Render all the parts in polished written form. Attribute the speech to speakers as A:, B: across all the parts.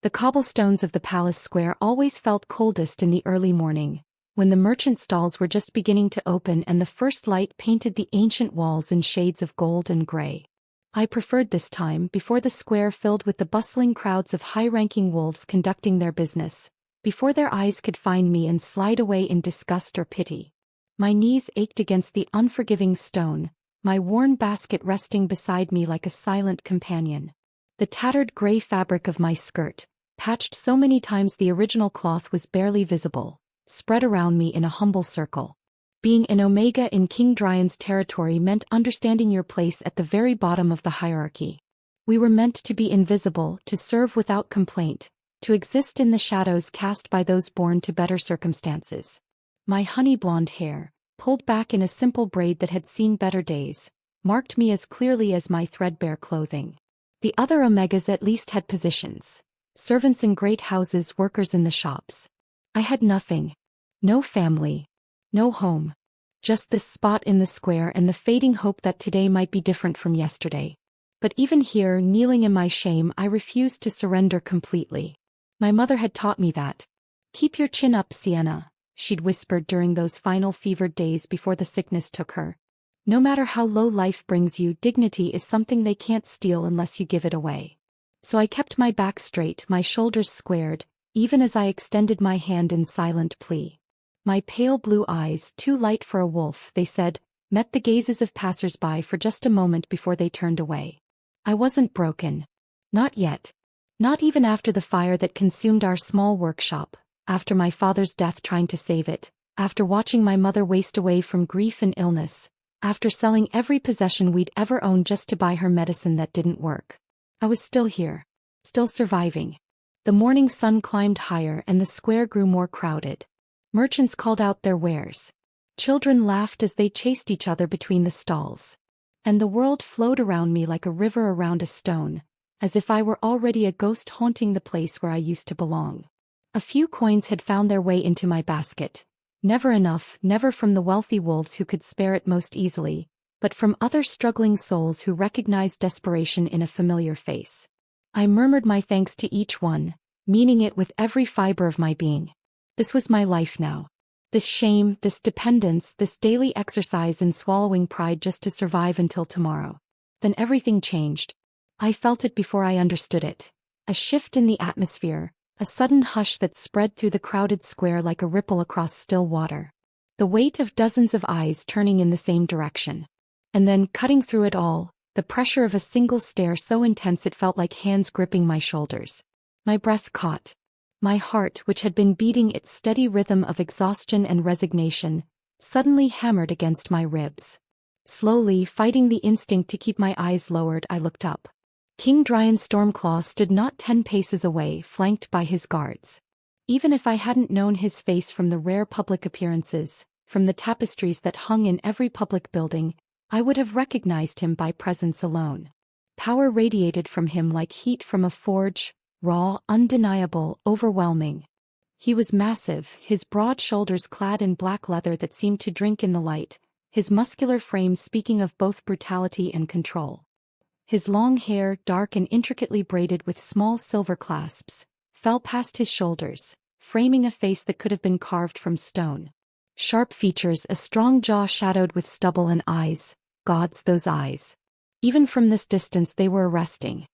A: The cobblestones of the palace square always felt coldest in the early morning, when the merchant stalls were just beginning to open and the first light painted the ancient walls in shades of gold and gray. I preferred this time, before the square filled with the bustling crowds of high-ranking wolves conducting their business, before their eyes could find me and slide away in disgust or pity. My knees ached against the unforgiving stone, my worn basket resting beside me like a silent companion. The tattered gray fabric of my skirt, patched so many times the original cloth was barely visible, spread around me in a humble circle. Being an Omega in King Dryan's territory meant understanding your place at the very bottom of the hierarchy. We were meant to be invisible, to serve without complaint, to exist in the shadows cast by those born to better circumstances. My honey blonde hair, pulled back in a simple braid that had seen better days, marked me as clearly as my threadbare clothing. The other Omegas at least had positions. Servants in great houses, workers in the shops. I had nothing. No family. No home. Just this spot in the square and the fading hope that today might be different from yesterday. But even here, kneeling in my shame, I refused to surrender completely. My mother had taught me that. "Keep your chin up, Sienna," she'd whispered during those final fevered days before the sickness took her. "No matter how low life brings you, dignity is something they can't steal unless you give it away." So I kept my back straight, my shoulders squared, even as I extended my hand in silent plea. My pale blue eyes, too light for a wolf, they said, met the gazes of passers-by for just a moment before they turned away. I wasn't broken. Not yet. Not even after the fire that consumed our small workshop, after my father's death trying to save it, after watching my mother waste away from grief and illness, after selling every possession we'd ever owned just to buy her medicine that didn't work. I was still here. Still surviving. The morning sun climbed higher and the square grew more crowded. Merchants called out their wares. Children laughed as they chased each other between the stalls. And the world flowed around me like a river around a stone, as if I were already a ghost haunting the place where I used to belong. A few coins had found their way into my basket. Never enough, never from the wealthy wolves who could spare it most easily, but from other struggling souls who recognized desperation in a familiar face. I murmured my thanks to each one, meaning it with every fiber of my being. This was my life now. This shame, this dependence, this daily exercise in swallowing pride just to survive until tomorrow. Then everything changed. I felt it before I understood it. A shift in the atmosphere, a sudden hush that spread through the crowded square like a ripple across still water. The weight of dozens of eyes turning in the same direction. And then, cutting through it all, the pressure of a single stare so intense it felt like hands gripping my shoulders. My breath caught. My heart, which had been beating its steady rhythm of exhaustion and resignation, suddenly hammered against my ribs. Slowly, fighting the instinct to keep my eyes lowered, I looked up. King Dryan Stormclaw stood not 10 paces away, flanked by his guards. Even if I hadn't known his face from the rare public appearances, from the tapestries that hung in every public building, I would have recognized him by presence alone. Power radiated from him like heat from a forge, raw, undeniable, overwhelming. He was massive, his broad shoulders clad in black leather that seemed to drink in the light, his muscular frame speaking of both brutality and control. His long hair, dark and intricately braided with small silver clasps, fell past his shoulders, framing a face that could have been carved from stone. Sharp features, a strong jaw shadowed with stubble and eyes. Gods, those eyes. Even from this distance they were arresting.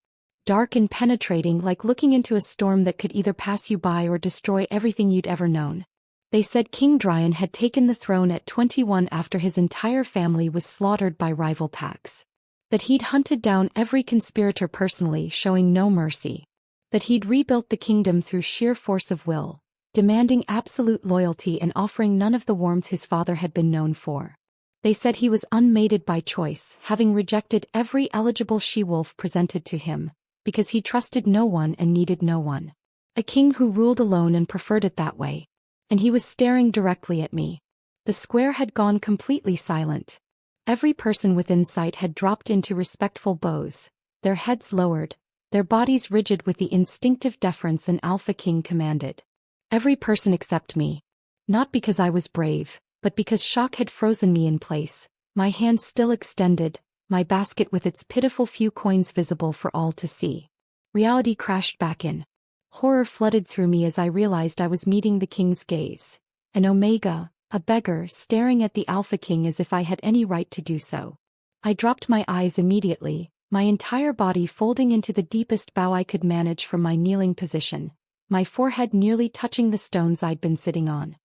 A: Dark and penetrating, like looking into a storm that could either pass you by or destroy everything you'd ever known. They said King Dryan had taken the throne at 21 after his entire family was slaughtered by rival packs. That he'd hunted down every conspirator personally, showing no mercy. That he'd rebuilt the kingdom through sheer force of will, demanding absolute loyalty and offering none of the warmth his father had been known for. They said he was unmated by choice, having rejected every eligible she-wolf presented to him, because he trusted no one and needed no one. A king who ruled alone and preferred it that way. And he was staring directly at me. The square had gone completely silent. Every person within sight had dropped into respectful bows, their heads lowered, their bodies rigid with the instinctive deference an alpha king commanded. Every person except me. Not because I was brave, but because shock had frozen me in place, my hands still extended, my basket with its pitiful few coins visible for all to see. Reality crashed back in. Horror flooded through me as I realized I was meeting the king's gaze. An Omega, a beggar staring at the Alpha King as if I had any right to do so. I dropped my eyes immediately, my entire body folding into the deepest bow I could manage from my kneeling position, my forehead nearly touching the stones I'd been sitting on.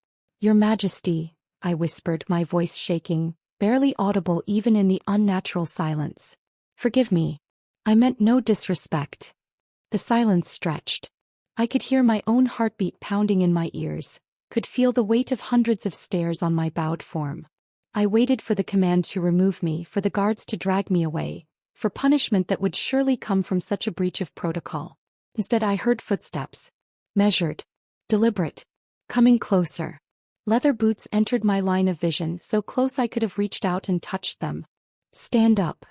A: "Your Majesty," I whispered, my voice shaking, barely audible even in the unnatural silence. "Forgive me. I meant no disrespect." The silence stretched. I could hear my own heartbeat pounding in my ears, could feel the weight of hundreds of stares on my bowed form. I waited for the command to remove me, for the guards to drag me away, for punishment that would surely come from such a breach of protocol. Instead I heard footsteps. Measured. Deliberate. Coming closer. Leather boots entered my line of vision, so close I could have reached out and touched them. "Stand up."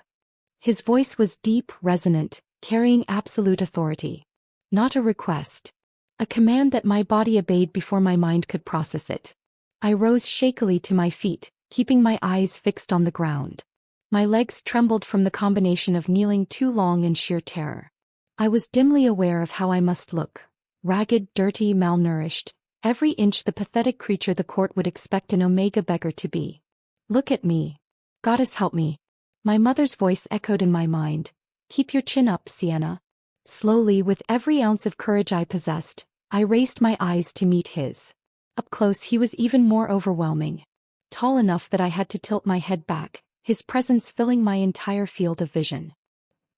A: His voice was deep, resonant, carrying absolute authority. Not a request. A command that my body obeyed before my mind could process it. I rose shakily to my feet, keeping my eyes fixed on the ground. My legs trembled from the combination of kneeling too long and sheer terror. I was dimly aware of how I must look. Ragged, dirty, malnourished, every inch the pathetic creature the court would expect an Omega beggar to be. "Look at me. Goddess help me." My mother's voice echoed in my mind. "Keep your chin up, Sienna." Slowly, with every ounce of courage I possessed, I raised my eyes to meet his. Up close he was even more overwhelming. Tall enough that I had to tilt my head back, his presence filling my entire field of vision.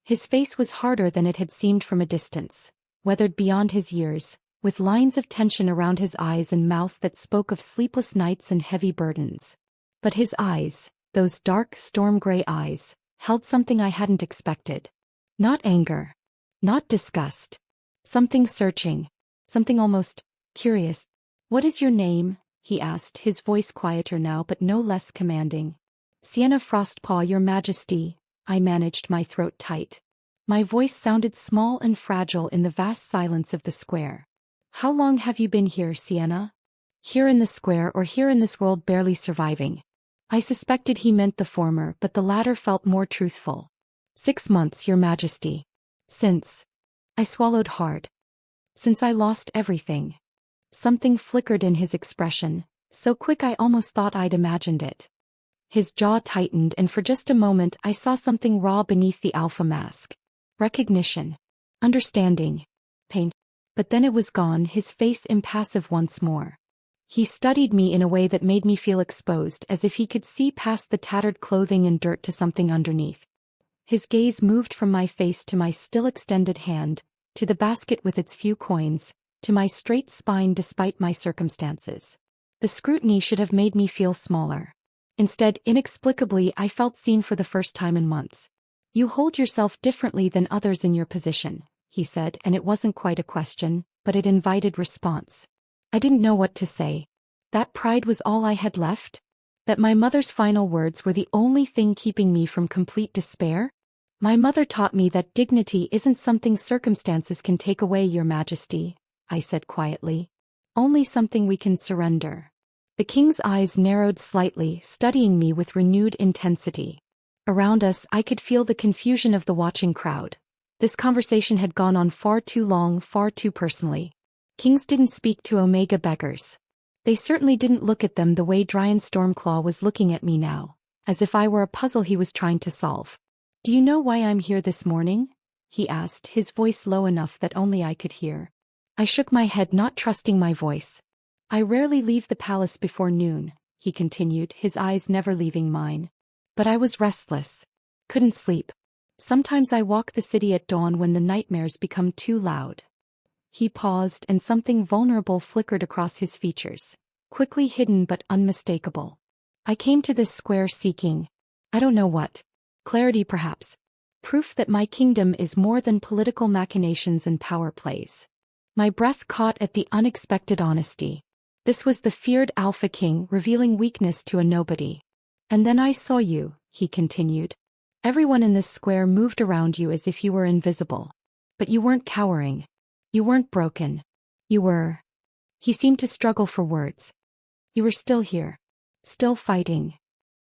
A: His face was harder than it had seemed from a distance, weathered beyond his years, with lines of tension around his eyes and mouth that spoke of sleepless nights and heavy burdens. But his eyes, those dark, storm-gray eyes, held something I hadn't expected. Not anger. Not disgust. Something searching. Something almost curious. "What is your name?" he asked, his voice quieter now but no less commanding. "Sienna Frostpaw, Your Majesty." I managed my throat tight. My voice sounded small and fragile in the vast silence of the square. "How long have you been here, Sienna?" "Here in the square, or here in this world, barely surviving." I suspected he meant the former, but the latter felt more truthful. 6 months, Your Majesty. Since. I swallowed hard. Since I lost everything. Something flickered in his expression, so quick I almost thought I'd imagined it. His jaw tightened, and for just a moment I saw something raw beneath the alpha mask. Recognition. Understanding. Pain. But then it was gone, his face impassive once more. He studied me in a way that made me feel exposed, as if he could see past the tattered clothing and dirt to something underneath. His gaze moved from my face to my still extended hand, to the basket with its few coins, to my straight spine despite my circumstances. The scrutiny should have made me feel smaller. Instead, inexplicably, I felt seen for the first time in months. "You hold yourself differently than others in your position," he said, and it wasn't quite a question, but it invited response. I didn't know what to say. That pride was all I had left? That my mother's final words were the only thing keeping me from complete despair? "My mother taught me that dignity isn't something circumstances can take away, Your Majesty," I said quietly. "Only something we can surrender." The king's eyes narrowed slightly, studying me with renewed intensity. Around us, I could feel the confusion of the watching crowd. This conversation had gone on far too long, far too personally. Kings didn't speak to Omega beggars. They certainly didn't look at them the way Dryan Stormclaw was looking at me now, as if I were a puzzle he was trying to solve. "Do you know why I'm here this morning?" he asked, his voice low enough that only I could hear. I shook my head, not trusting my voice. "I rarely leave the palace before noon," he continued, his eyes never leaving mine. "But I was restless. Couldn't sleep. Sometimes I walk the city at dawn when the nightmares become too loud." He paused, and something vulnerable flickered across his features, quickly hidden but unmistakable. "I came to this square seeking, I don't know what. Clarity perhaps. Proof that my kingdom is more than political machinations and power plays." My breath caught at the unexpected honesty. This was the feared Alpha King revealing weakness to a nobody. "And then I saw you," he continued. "Everyone in this square moved around you as if you were invisible. But you weren't cowering. You weren't broken. You were..." He seemed to struggle for words. "You were still here. Still fighting."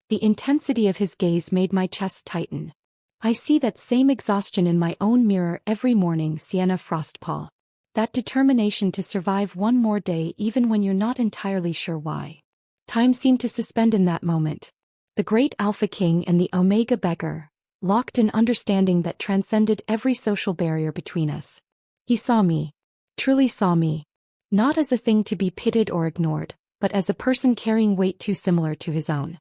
A: The intensity of his gaze made my chest tighten. "I see that same exhaustion in my own mirror every morning, Sienna Frostpaw." That determination to survive one more day even when you're not entirely sure why. Time seemed to suspend in that moment. The great Alpha King and the Omega Beggar, locked in understanding that transcended every social barrier between us. He saw me. Truly saw me. Not as a thing to be pitied or ignored, but as a person carrying weight too similar to his own.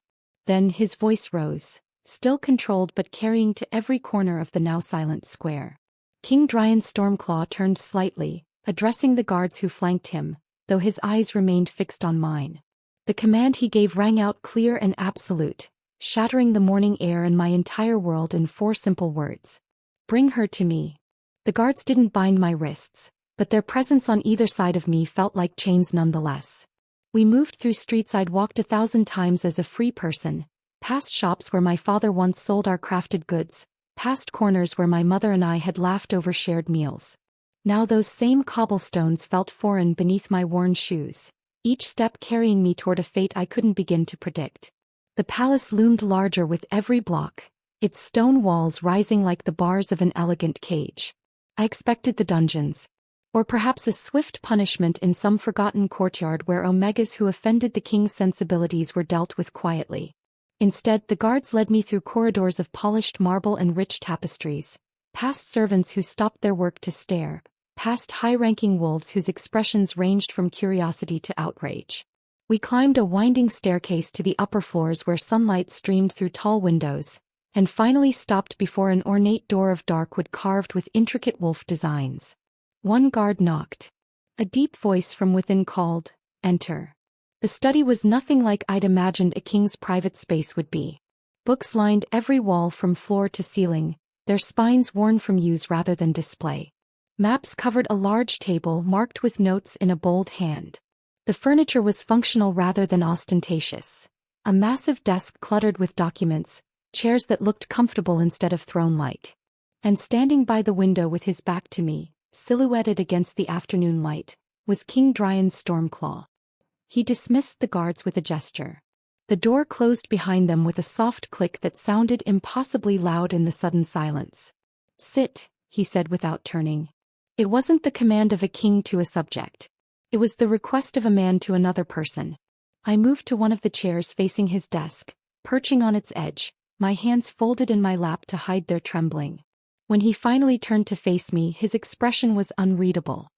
A: Then his voice rose, still controlled but carrying to every corner of the now silent square. King Dryan Stormclaw turned slightly, addressing the guards who flanked him, though his eyes remained fixed on mine. The command he gave rang out clear and absolute, shattering the morning air and my entire world in 4 simple words. Bring her to me. The guards didn't bind my wrists, but their presence on either side of me felt like chains nonetheless. We moved through streets I'd walked 1,000 times as a free person, past shops where my father once sold our crafted goods, past corners where my mother and I had laughed over shared meals. Now those same cobblestones felt foreign beneath my worn shoes, each step carrying me toward a fate I couldn't begin to predict. The palace loomed larger with every block, its stone walls rising like the bars of an elegant cage. I expected the dungeons. Or perhaps a swift punishment in some forgotten courtyard where Omegas who offended the king's sensibilities were dealt with quietly. Instead, the guards led me through corridors of polished marble and rich tapestries, past servants who stopped their work to stare, past high-ranking wolves whose expressions ranged from curiosity to outrage. We climbed a winding staircase to the upper floors where sunlight streamed through tall windows, and finally stopped before an ornate door of dark wood carved with intricate wolf designs. One guard knocked. A deep voice from within called, "Enter." The study was nothing like I'd imagined a king's private space would be. Books lined every wall from floor to ceiling, their spines worn from use rather than display. Maps covered a large table marked with notes in a bold hand. The furniture was functional rather than ostentatious. A massive desk cluttered with documents, chairs that looked comfortable instead of throne-like. And standing by the window with his back to me, silhouetted against the afternoon light, was King Dryan's Stormclaw. He dismissed the guards with a gesture. The door closed behind them with a soft click that sounded impossibly loud in the sudden silence. "Sit," he said without turning. It wasn't the command of a king to a subject. It was the request of a man to another person. I moved to one of the chairs facing his desk, perching on its edge, my hands folded in my lap to hide their trembling. When he finally turned to face me, his expression was unreadable.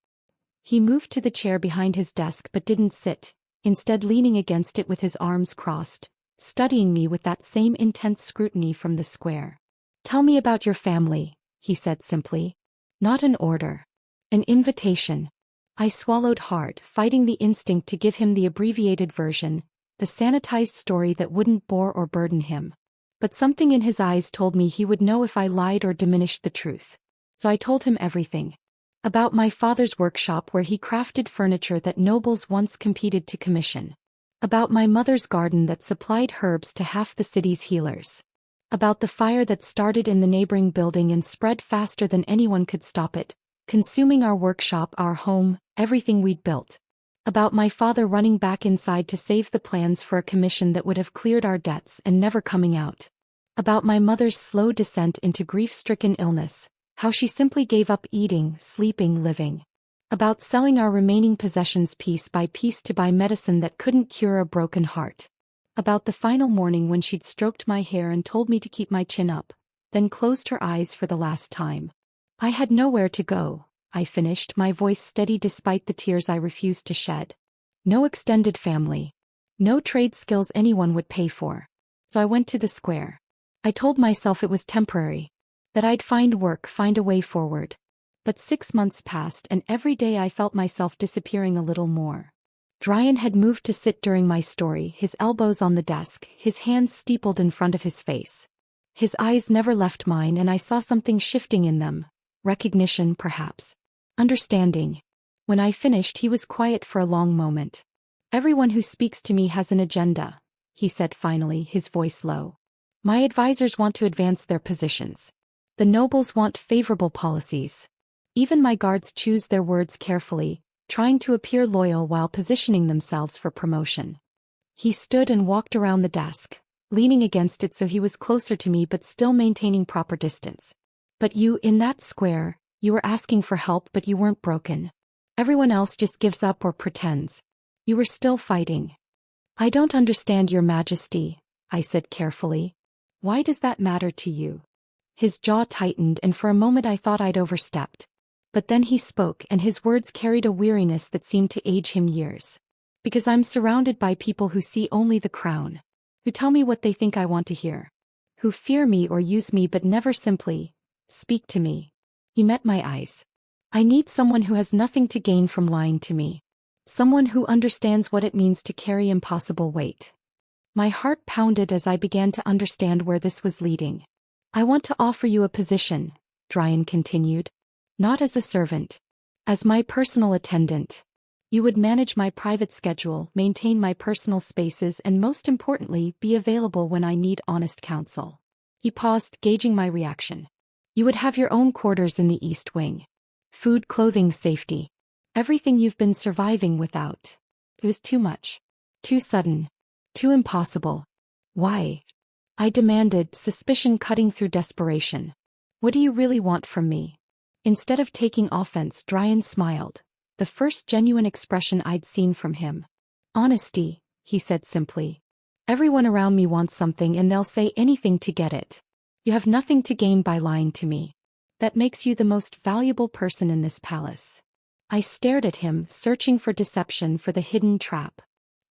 A: He moved to the chair behind his desk but didn't sit, instead leaning against it with his arms crossed, studying me with that same intense scrutiny from the square. "Tell me about your family," he said simply. Not an order. An invitation. I swallowed hard, fighting the instinct to give him the abbreviated version, the sanitized story that wouldn't bore or burden him. But something in his eyes told me he would know if I lied or diminished the truth. So I told him everything. About my father's workshop where he crafted furniture that nobles once competed to commission. About my mother's garden that supplied herbs to half the city's healers. About the fire that started in the neighboring building and spread faster than anyone could stop it, consuming our workshop, our home, everything we'd built. About my father running back inside to save the plans for a commission that would have cleared our debts and never coming out. About my mother's slow descent into grief-stricken illness, how she simply gave up eating, sleeping, living. About selling our remaining possessions piece by piece to buy medicine that couldn't cure a broken heart. About the final morning when she'd stroked my hair and told me to keep my chin up, then closed her eyes for the last time. I had nowhere to go, I finished, my voice steady despite the tears I refused to shed. No extended family. No trade skills anyone would pay for. So I went to the square. I told myself it was temporary. That I'd find work, find a way forward. But 6 months passed and every day I felt myself disappearing a little more. Dryan had moved to sit during my story, his elbows on the desk, his hands steepled in front of his face. His eyes never left mine and I saw something shifting in them. Recognition, perhaps. Understanding. When I finished, he was quiet for a long moment. "Everyone who speaks to me has an agenda," he said finally, his voice low. "My advisors want to advance their positions. The nobles want favorable policies. Even my guards choose their words carefully, trying to appear loyal while positioning themselves for promotion." He stood and walked around the desk, leaning against it so he was closer to me but still maintaining proper distance. "But you, in that square, you were asking for help but you weren't broken. Everyone else just gives up or pretends. You were still fighting. I don't understand, Your Majesty, I said carefully. Why does that matter to you? His jaw tightened, and for a moment I thought I'd overstepped. But then he spoke, and his words carried a weariness that seemed to age him years. Because I'm surrounded by people who see only the crown. Who tell me what they think I want to hear. Who fear me or use me but never simply speak to me. He met my eyes. I need someone who has nothing to gain from lying to me. Someone who understands what it means to carry impossible weight. My heart pounded as I began to understand where this was leading. I want to offer you a position, Dryan continued. Not as a servant. As my personal attendant. You would manage my private schedule, maintain my personal spaces, and most importantly, be available when I need honest counsel. He paused, gauging my reaction. You would have your own quarters in the East Wing. Food, clothing, safety. Everything you've been surviving without. It was too much. Too sudden. Too impossible. Why? I demanded, suspicion cutting through desperation. What do you really want from me? Instead of taking offense, Dryan smiled. The first genuine expression I'd seen from him. Honesty, he said simply. Everyone around me wants something and they'll say anything to get it. You have nothing to gain by lying to me. That makes you the most valuable person in this palace. I stared at him, searching for deception, for the hidden trap.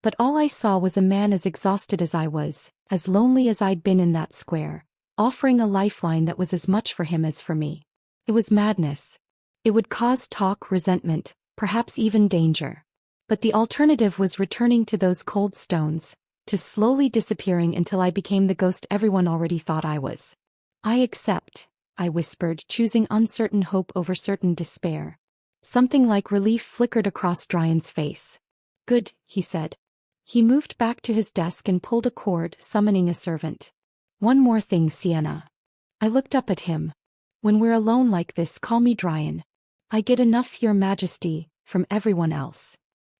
A: But all I saw was a man as exhausted as I was, as lonely as I'd been in that square, offering a lifeline that was as much for him as for me. It was madness. It would cause talk, resentment, perhaps even danger. But the alternative was returning to those cold stones, to slowly disappearing until I became the ghost everyone already thought I was. I accept, I whispered, choosing uncertain hope over certain despair. Something like relief flickered across Dryan's face. Good, he said. He moved back to his desk and pulled a cord, summoning a servant. One more thing, Sienna. I looked up at him. When we're alone like this, call me Dryan. I get enough, Your Majesty, from everyone else.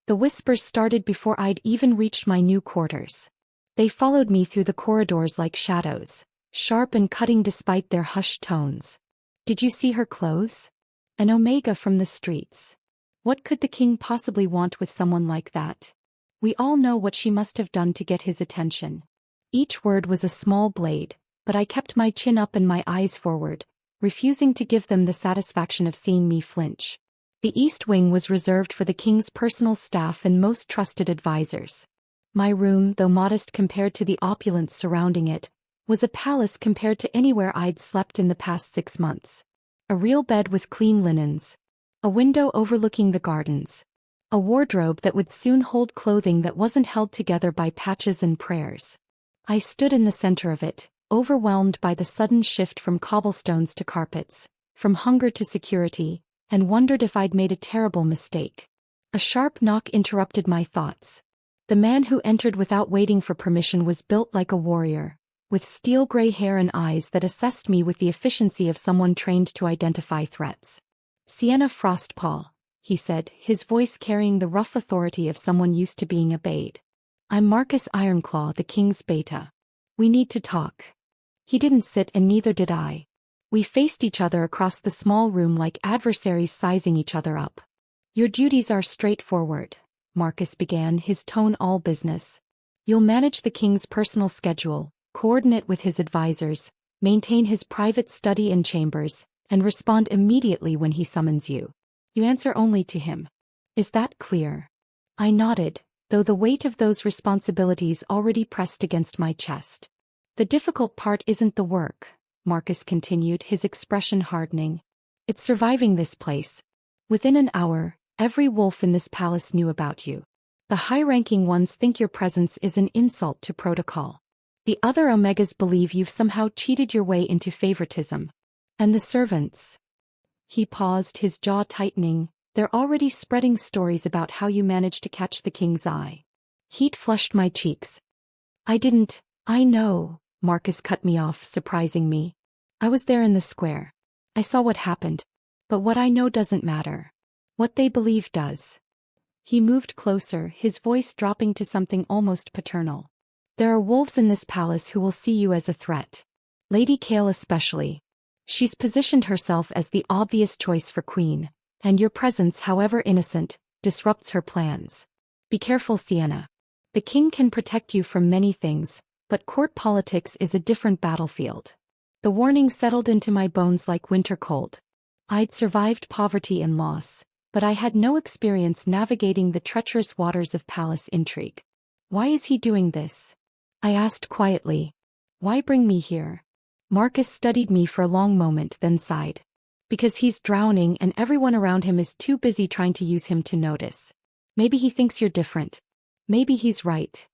A: The whispers started before I'd even reached my new quarters. They followed me through the corridors like shadows, sharp and cutting despite their hushed tones. Did you see her clothes? An omega from the streets. What could the king possibly want with someone like that? We all know what she must have done to get his attention. Each word was a small blade, but I kept my chin up and my eyes forward, refusing to give them the satisfaction of seeing me flinch. The East Wing was reserved for the king's personal staff and most trusted advisors. My room, though modest compared to the opulence surrounding it, was a palace compared to anywhere I'd slept in the past 6 months. A real bed with clean linens. A window overlooking the gardens. A wardrobe that would soon hold clothing that wasn't held together by patches and prayers. I stood in the center of it, overwhelmed by the sudden shift from cobblestones to carpets, from hunger to security, and wondered if I'd made a terrible mistake. A sharp knock interrupted my thoughts. The man who entered without waiting for permission was built like a warrior, with steel-gray hair and eyes that assessed me with the efficiency of someone trained to identify threats. Sienna Frostpaw, he said, his voice carrying the rough authority of someone used to being obeyed. I'm Marcus Ironclaw, the king's beta. We need to talk. He didn't sit and neither did I. We faced each other across the small room like adversaries sizing each other up. Your duties are straightforward, Marcus began, his tone all business. You'll manage the king's personal schedule, coordinate with his advisors, maintain his private study and chambers, and respond immediately when he summons you. You answer only to him. Is that clear? I nodded, though the weight of those responsibilities already pressed against my chest. The difficult part isn't the work, Marcus continued, his expression hardening. It's surviving this place. Within an hour, every wolf in this palace knew about you. The high-ranking ones think your presence is an insult to protocol. The other Omegas believe you've somehow cheated your way into favoritism. And the servants. He paused, his jaw tightening. They're already spreading stories about how you managed to catch the king's eye. Heat flushed my cheeks. I know, Marcus cut me off, surprising me. I was there in the square. I saw what happened. But what I know doesn't matter. What they believe does. He moved closer, his voice dropping to something almost paternal. There are wolves in this palace who will see you as a threat. Lady Kale especially. She's positioned herself as the obvious choice for queen, And your presence, however innocent, disrupts her plans. Be careful, Sienna. The king can protect you from many things, but court politics is a different battlefield. The warning settled into my bones like winter cold. I'd survived poverty and loss, but I had no experience navigating the treacherous waters of palace intrigue. Why is he doing this? I asked quietly. Why bring me here? Marcus studied me for a long moment, then sighed. Because he's drowning and everyone around him is too busy trying to use him to notice. Maybe he thinks you're different. Maybe he's right.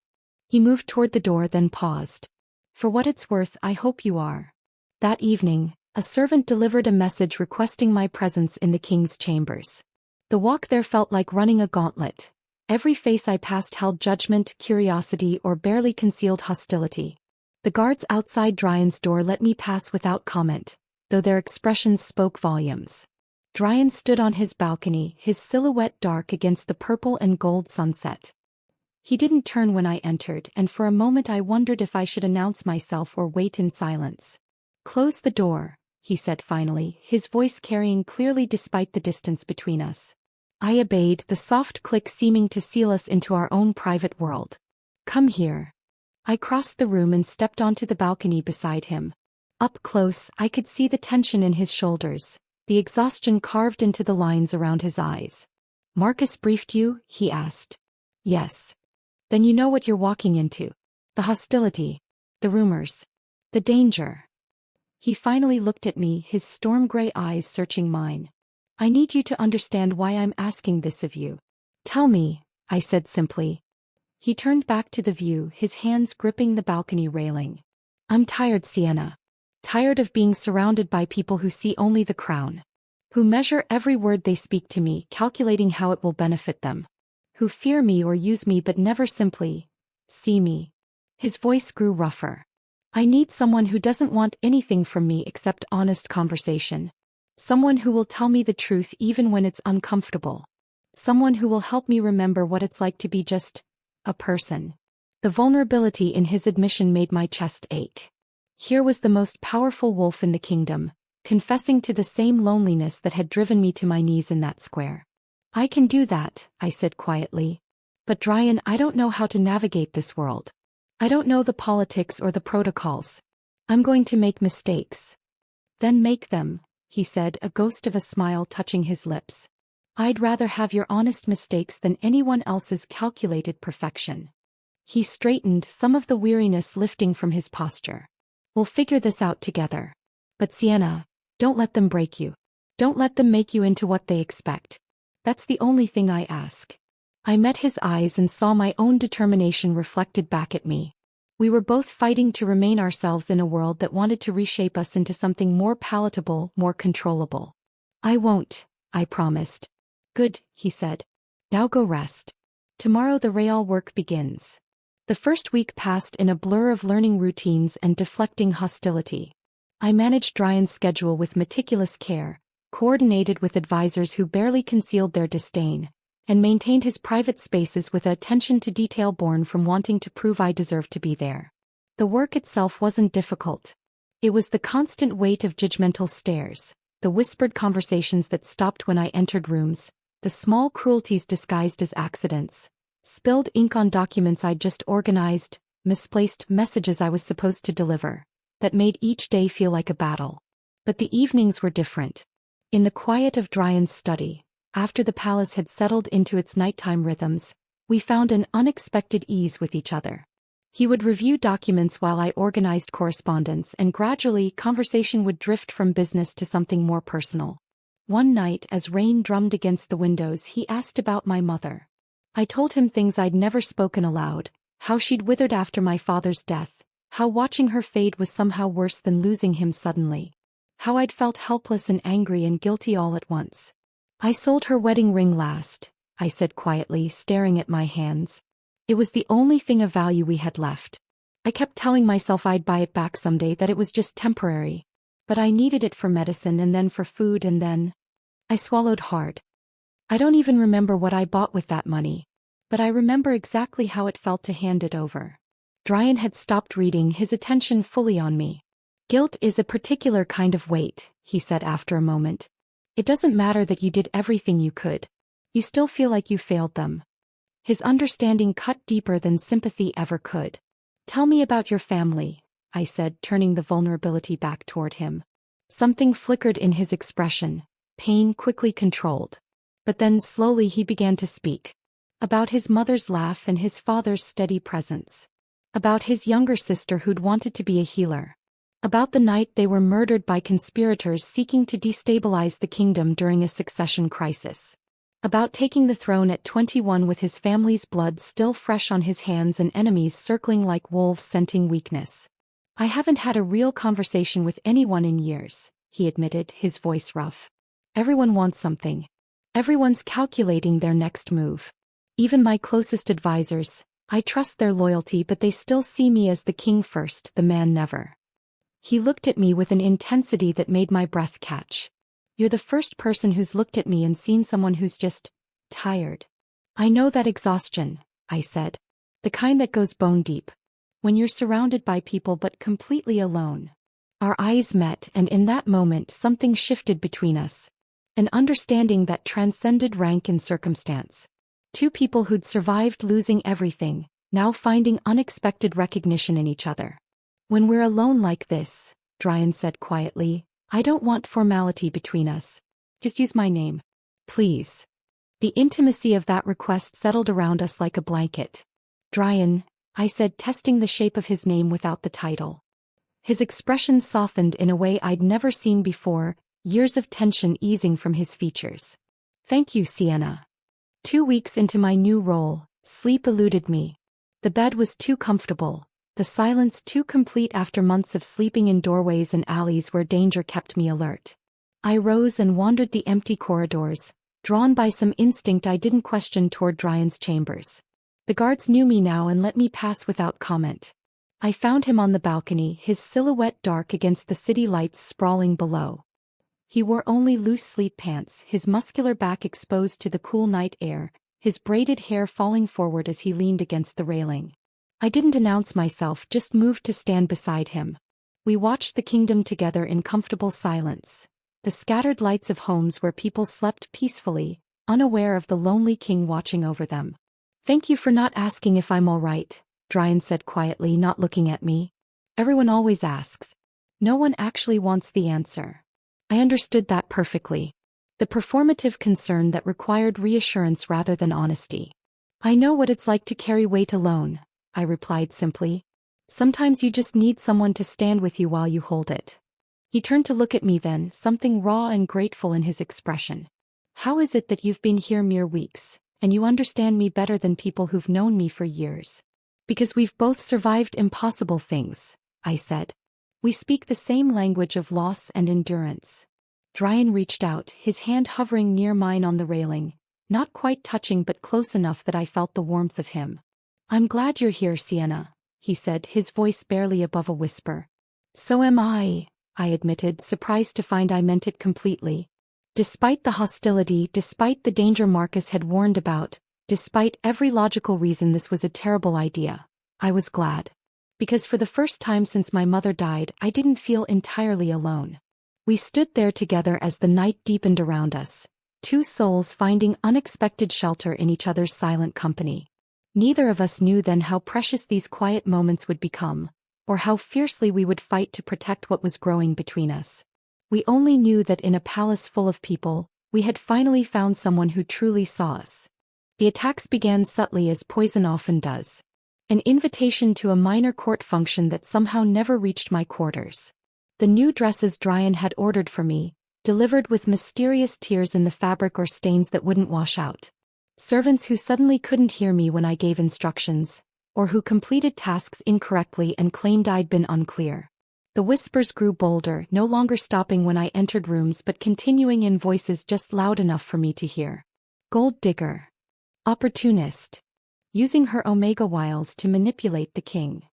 A: He moved toward the door, then paused. For what it's worth, I hope you are. That evening, a servant delivered a message requesting my presence in the king's chambers. The walk there felt like running a gauntlet. Every face I passed held judgment, curiosity, or barely concealed hostility. The guards outside Dryan's door let me pass without comment, though their expressions spoke volumes. Dryan stood on his balcony, his silhouette dark against the purple and gold sunset. He didn't turn when I entered, and for a moment I wondered if I should announce myself or wait in silence. Close the door, he said finally, his voice carrying clearly despite the distance between us. I obeyed, the soft click seeming to seal us into our own private world. Come here. I crossed the room and stepped onto the balcony beside him. Up close, I could see the tension in his shoulders, the exhaustion carved into the lines around his eyes. Marcus briefed you? He asked. Yes. Then you know what you're walking into. The hostility. The rumors. The danger. He finally looked at me, his storm-gray eyes searching mine. I need you to understand why I'm asking this of you. Tell me, I said simply. He turned back to the view, his hands gripping the balcony railing. I'm tired, Sienna. Tired of being surrounded by people who see only the crown. Who measure every word they speak to me, calculating how it will benefit them. Who fear me or use me but never simply see me. His voice grew rougher. I need someone who doesn't want anything from me except honest conversation. Someone who will tell me the truth even when it's uncomfortable. Someone who will help me remember what it's like to be just a person. The vulnerability in his admission made my chest ache. Here was the most powerful wolf in the kingdom, confessing to the same loneliness that had driven me to my knees in that square. I can do that, I said quietly. But Dryan, I don't know how to navigate this world. I don't know the politics or the protocols. I'm going to make mistakes. Then make them, he said, a ghost of a smile touching his lips. I'd rather have your honest mistakes than anyone else's calculated perfection. He straightened, some of the weariness lifting from his posture. We'll figure this out together. But Sienna, don't let them break you. Don't let them make you into what they expect. That's the only thing I ask. I met his eyes and saw my own determination reflected back at me. We were both fighting to remain ourselves in a world that wanted to reshape us into something more palatable, more controllable. I won't, I promised. Good, he said. Now go rest. Tomorrow the real work begins. The first week passed in a blur of learning routines and deflecting hostility. I managed Dryan's schedule with meticulous care, coordinated with advisors who barely concealed their disdain, and maintained his private spaces with attention to detail born from wanting to prove I deserved to be there. The work itself wasn't difficult. It was the constant weight of judgmental stares, the whispered conversations that stopped when I entered rooms, the small cruelties disguised as accidents, spilled ink on documents I'd just organized, misplaced messages I was supposed to deliver, that made each day feel like a battle. But the evenings were different. In the quiet of Dryan's study, after the palace had settled into its nighttime rhythms, we found an unexpected ease with each other. He would review documents while I organized correspondence, and gradually conversation would drift from business to something more personal. One night, as rain drummed against the windows, he asked about my mother. I told him things I'd never spoken aloud, how she'd withered after my father's death, how watching her fade was somehow worse than losing him suddenly, how I'd felt helpless and angry and guilty all at once. I sold her wedding ring last, I said quietly, staring at my hands. It was the only thing of value we had left. I kept telling myself I'd buy it back someday, that it was just temporary. But I needed it for medicine and then for food and then... I swallowed hard. I don't even remember what I bought with that money. But I remember exactly how it felt to hand it over. Dryan had stopped reading, his attention fully on me. Guilt is a particular kind of weight, he said after a moment. It doesn't matter that you did everything you could. You still feel like you failed them. His understanding cut deeper than sympathy ever could. Tell me about your family, I said, turning the vulnerability back toward him. Something flickered in his expression, pain quickly controlled. But then slowly he began to speak. About his mother's laugh and his father's steady presence. About his younger sister who'd wanted to be a healer. About the night they were murdered by conspirators seeking to destabilize the kingdom during a succession crisis. About taking the throne at 21 with his family's blood still fresh on his hands and enemies circling like wolves scenting weakness. I haven't had a real conversation with anyone in years, he admitted, his voice rough. Everyone wants something. Everyone's calculating their next move. Even my closest advisors, I trust their loyalty, but they still see me as the king first, the man never. He looked at me with an intensity that made my breath catch. You're the first person who's looked at me and seen someone who's just tired. I know that exhaustion, I said. The kind that goes bone deep. When you're surrounded by people but completely alone. Our eyes met, and in that moment something shifted between us. An understanding that transcended rank and circumstance. Two people who'd survived losing everything, now finding unexpected recognition in each other. When we're alone like this, Dryan said quietly, I don't want formality between us. Just use my name. Please. The intimacy of that request settled around us like a blanket. Dryan, I said, testing the shape of his name without the title. His expression softened in a way I'd never seen before, years of tension easing from his features. Thank you, Sienna. 2 weeks into my new role, sleep eluded me. The bed was too comfortable. The silence too complete after months of sleeping in doorways and alleys where danger kept me alert. I rose and wandered the empty corridors, drawn by some instinct I didn't question toward Dryan's chambers. The guards knew me now and let me pass without comment. I found him on the balcony, his silhouette dark against the city lights sprawling below. He wore only loose sleep pants, his muscular back exposed to the cool night air, his braided hair falling forward as he leaned against the railing. I didn't announce myself, just moved to stand beside him. We watched the kingdom together in comfortable silence. The scattered lights of homes where people slept peacefully, unaware of the lonely king watching over them. Thank you for not asking if I'm all right, Dryan said quietly, not looking at me. Everyone always asks. No one actually wants the answer. I understood that perfectly. The performative concern that required reassurance rather than honesty. I know what it's like to carry weight alone, I replied simply. Sometimes you just need someone to stand with you while you hold it. He turned to look at me then, something raw and grateful in his expression. How is it that you've been here mere weeks, and you understand me better than people who've known me for years? Because we've both survived impossible things, I said. We speak the same language of loss and endurance. Dryan reached out, his hand hovering near mine on the railing, not quite touching but close enough that I felt the warmth of him. I'm glad you're here, Sienna, he said, his voice barely above a whisper. So am I admitted, surprised to find I meant it completely. Despite the hostility, despite the danger Marcus had warned about, despite every logical reason this was a terrible idea, I was glad. Because for the first time since my mother died, I didn't feel entirely alone. We stood there together as the night deepened around us, two souls finding unexpected shelter in each other's silent company. Neither of us knew then how precious these quiet moments would become, or how fiercely we would fight to protect what was growing between us. We only knew that in a palace full of people, we had finally found someone who truly saw us. The attacks began subtly as poison often does. An invitation to a minor court function that somehow never reached my quarters. The new dresses Dryan had ordered for me, delivered with mysterious tears in the fabric or stains that wouldn't wash out. Servants who suddenly couldn't hear me when I gave instructions, or who completed tasks incorrectly and claimed I'd been unclear. The whispers grew bolder, no longer stopping when I entered rooms but continuing in voices just loud enough for me to hear. Gold digger. Opportunist. Using her omega wiles to manipulate the king.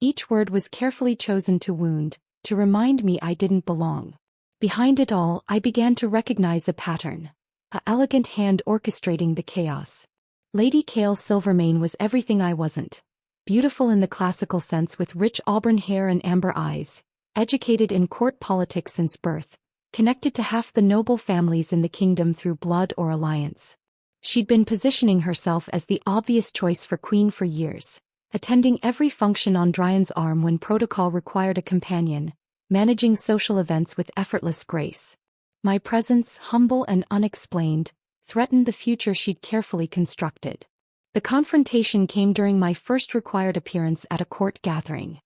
A: Each word was carefully chosen to wound, to remind me I didn't belong. Behind it all, I began to recognize a pattern. An elegant hand orchestrating the chaos. Lady Kale Silvermane was everything I wasn't. Beautiful in the classical sense with rich auburn hair and amber eyes, educated in court politics since birth, connected to half the noble families in the kingdom through blood or alliance. She'd been positioning herself as the obvious choice for queen for years, attending every function on Dryan's arm when protocol required a companion, managing social events with effortless grace. My presence, humble and unexplained, threatened the future she'd carefully constructed. The confrontation came during my first required appearance at a court gathering.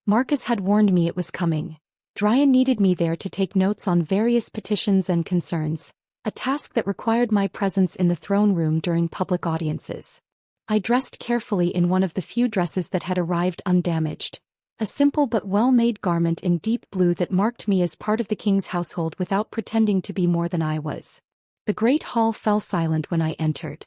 A: Marcus had warned me it was coming. Dryan needed me there to take notes on various petitions and concerns, a task that required my presence in the throne room during public audiences. I dressed carefully in one of the few dresses that had arrived undamaged, a simple but well-made garment in deep blue that marked me as part of the king's household without pretending to be more than I was. The great hall fell silent when I entered.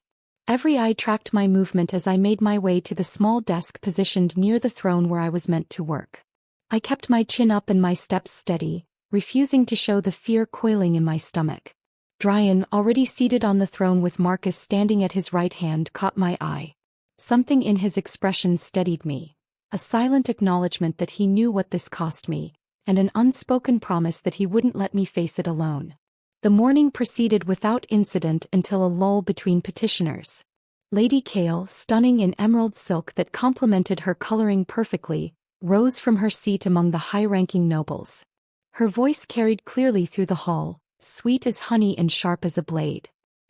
A: Every eye tracked my movement as I made my way to the small desk positioned near the throne where I was meant to work. I kept my chin up and my steps steady, refusing to show the fear coiling in my stomach. Dryan, already seated on the throne with Marcus standing at his right hand, caught my eye. Something in his expression steadied me, a silent acknowledgement that he knew what this cost me, and an unspoken promise that he wouldn't let me face it alone. The morning proceeded without incident until a lull between petitioners. Lady Kale, stunning in emerald silk that complemented her coloring perfectly, rose from her seat among the high-ranking nobles. Her voice carried clearly through the hall, sweet as honey and sharp as a blade.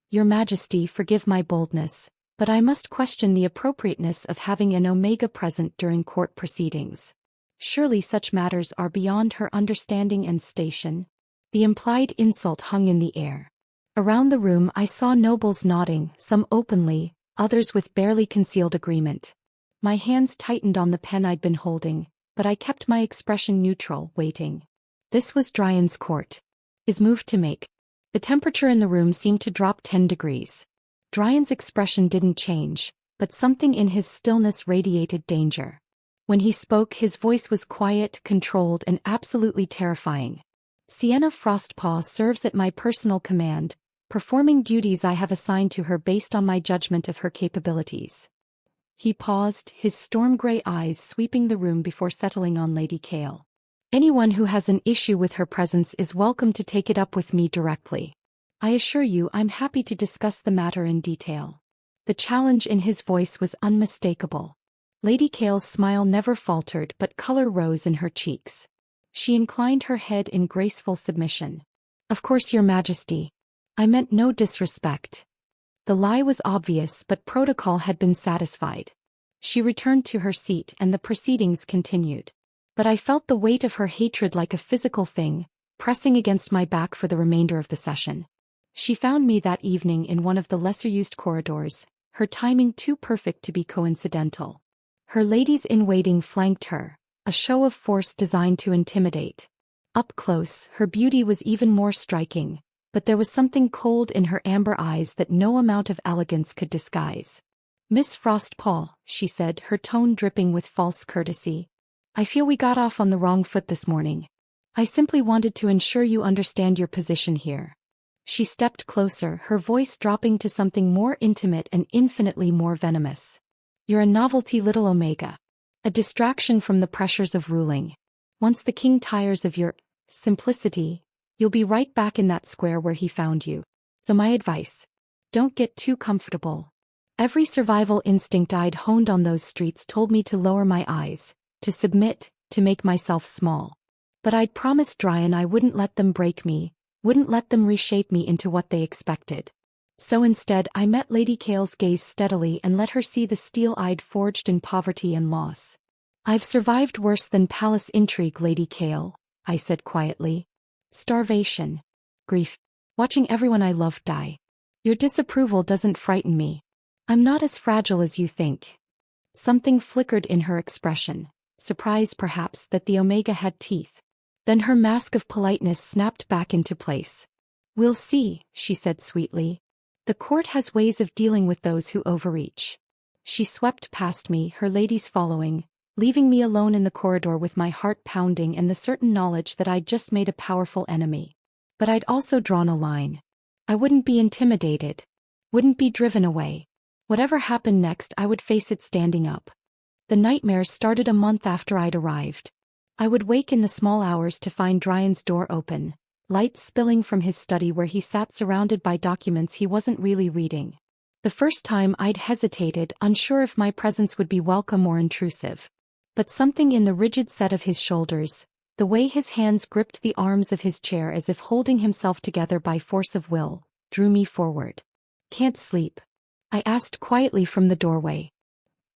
A: Your Majesty, forgive my boldness, but I must question the appropriateness of having an Omega present during court proceedings. Surely such matters are beyond her understanding and station. The implied insult hung in the air. Around the room I saw nobles nodding, some openly, others with barely concealed agreement. My hands tightened on the pen I'd been holding, but I kept my expression neutral, waiting. This was Dryan's court. His move to make. The temperature in the room seemed to drop 10 degrees. Dryan's expression didn't change, but something in his stillness radiated danger. When he spoke, his voice was quiet, controlled, and absolutely terrifying. Sienna Frostpaw serves at my personal command, performing duties I have assigned to her based on my judgment of her capabilities. He paused, his storm-gray eyes sweeping the room before settling on Lady Kale. Anyone who has an issue with her presence is welcome to take it up with me directly. I assure you I'm happy to discuss the matter in detail. The challenge in his voice was unmistakable. Lady Kale's smile never faltered, but color rose in her cheeks. She inclined her head in graceful submission. Of course, Your Majesty. I meant no disrespect. The lie was obvious, but protocol had been satisfied. She returned to her seat and the proceedings continued. But I felt the weight of her hatred like a physical thing, pressing against my back for the remainder of the session. She found me that evening in one of the lesser-used corridors, her timing too perfect to be coincidental. Her ladies-in-waiting flanked her, a show of force designed to intimidate. Up close, her beauty was even more striking, but there was something cold in her amber eyes that no amount of elegance could disguise. Miss Frostpaw, she said, her tone dripping with false courtesy. I feel we got off on the wrong foot this morning. I simply wanted to ensure you understand your position here. She stepped closer, her voice dropping to something more intimate and infinitely more venomous. You're a novelty, little Omega. A distraction from the pressures of ruling. Once the king tires of your simplicity, you'll be right back in that square where he found you. So my advice: don't get too comfortable. Every survival instinct I'd honed on those streets told me to lower my eyes, to submit, to make myself small. But I'd promised Dryan I wouldn't let them break me, wouldn't let them reshape me into what they expected. So instead I met Lady Kale's gaze steadily and let her see the steel-eyed forged in poverty and loss. I've survived worse than palace intrigue, Lady Kale, I said quietly. Starvation. Grief. Watching everyone I loved die. Your disapproval doesn't frighten me. I'm not as fragile as you think. Something flickered in her expression. Surprise perhaps that the Omega had teeth. Then her mask of politeness snapped back into place. We'll see, she said sweetly. The court has ways of dealing with those who overreach. She swept past me, her ladies following, leaving me alone in the corridor with my heart pounding and the certain knowledge that I'd just made a powerful enemy. But I'd also drawn a line. I wouldn't be intimidated. Wouldn't be driven away. Whatever happened next, I would face it standing up. The nightmares started a month after I'd arrived. I would wake in the small hours to find Dryan's door open, light spilling from his study where he sat surrounded by documents he wasn't really reading. The first time I'd hesitated, unsure if my presence would be welcome or intrusive. But something in the rigid set of his shoulders, the way his hands gripped the arms of his chair as if holding himself together by force of will, drew me forward. "Can't sleep?" I asked quietly from the doorway.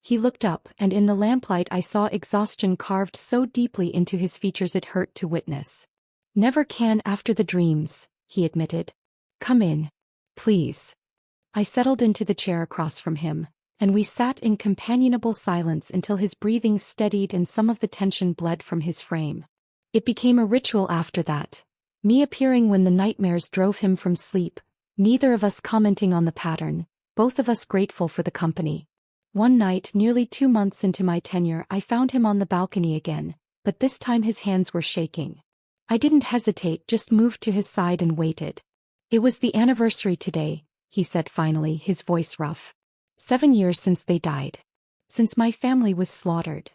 A: He looked up, and in the lamplight I saw exhaustion carved so deeply into his features it hurt to witness. "Never can after the dreams," he admitted. "Come in. Please." I settled into the chair across from him, and we sat in companionable silence until his breathing steadied and some of the tension bled from his frame. It became a ritual after that, me appearing when the nightmares drove him from sleep, neither of us commenting on the pattern, both of us grateful for the company. One night, nearly 2 months into my tenure, I found him on the balcony again, but this time his hands were shaking. I didn't hesitate, just moved to his side and waited. "It was the anniversary today," he said finally, his voice rough. 7 years since they died. Since my family was slaughtered."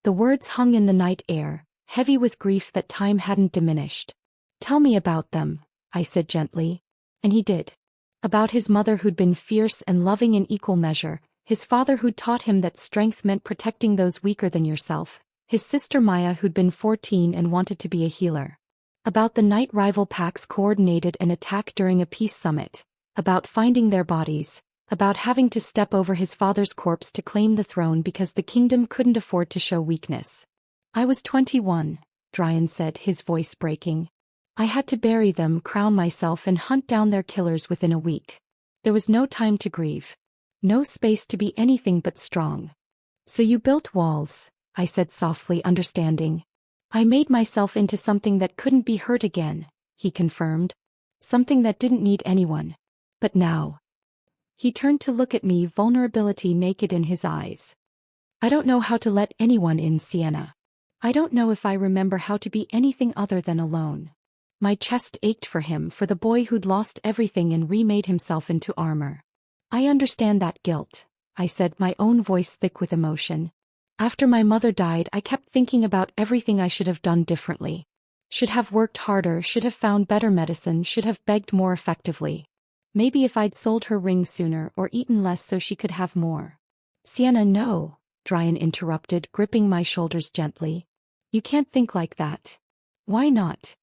A: The words hung in the night air, heavy with grief that time hadn't diminished. "Tell me about them," I said gently. And he did. About his mother who'd been fierce and loving in equal measure, his father who'd taught him that strength meant protecting those weaker than yourself, his sister Maya who'd been 14 and wanted to be a healer. About the night rival packs coordinated an attack during a peace summit, about finding their bodies, about having to step over his father's corpse to claim the throne because the kingdom couldn't afford to show weakness. "I was 21, Dryan said, his voice breaking. "I had to bury them, crown myself and hunt down their killers within a week. There was no time to grieve. No space to be anything but strong." "So you built walls," I said softly, understanding. "I made myself into something that couldn't be hurt again," he confirmed. "Something that didn't need anyone. But now." He turned to look at me, vulnerability naked in his eyes. "I don't know how to let anyone in, Sienna. I don't know if I remember how to be anything other than alone." My chest ached for him, for the boy who'd lost everything and remade himself into armor. "I understand that guilt," I said, my own voice thick with emotion. "After my mother died, I kept thinking about everything I should have done differently. Should have worked harder, should have found better medicine, should have begged more effectively. Maybe if I'd sold her ring sooner or eaten less so she could have more." "Sienna, no," Dryan interrupted, gripping my shoulders gently. "You can't think like that." "Why not?"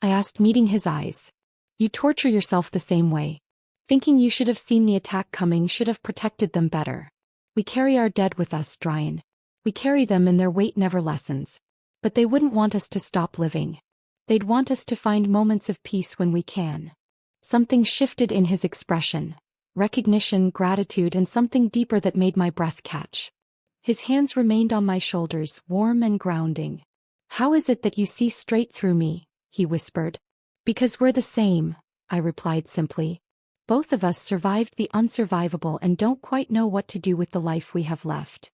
A: I asked, meeting his eyes. "You torture yourself the same way. Thinking you should have seen the attack coming, should have protected them better. We carry our dead with us, Dryan. We carry them and their weight never lessens. But they wouldn't want us to stop living. They'd want us to find moments of peace when we can." Something shifted in his expression. Recognition, gratitude, and something deeper that made my breath catch. His hands remained on my shoulders, warm and grounding. "How is it that you see straight through me?" he whispered. "Because we're the same," I replied simply. "Both of us survived the unsurvivable and don't quite know what to do with the life we have left."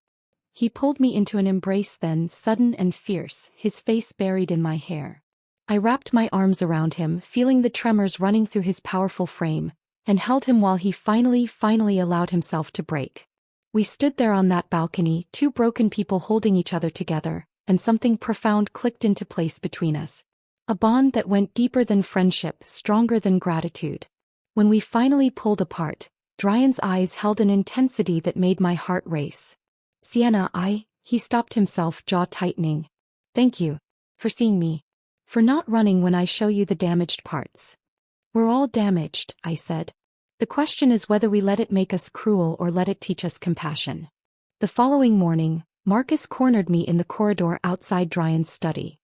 A: He pulled me into an embrace then, sudden and fierce, his face buried in my hair. I wrapped my arms around him, feeling the tremors running through his powerful frame, and held him while he finally allowed himself to break. We stood there on that balcony, two broken people holding each other together, and something profound clicked into place between us. A bond that went deeper than friendship, stronger than gratitude. When we finally pulled apart, Dryan's eyes held an intensity that made my heart race. "Sienna, he stopped himself, jaw tightening. "Thank you. For seeing me. For not running when I show you the damaged parts." "We're all damaged," I said. "The question is whether we let it make us cruel or let it teach us compassion." The following morning, Marcus cornered me in the corridor outside Dryan's study.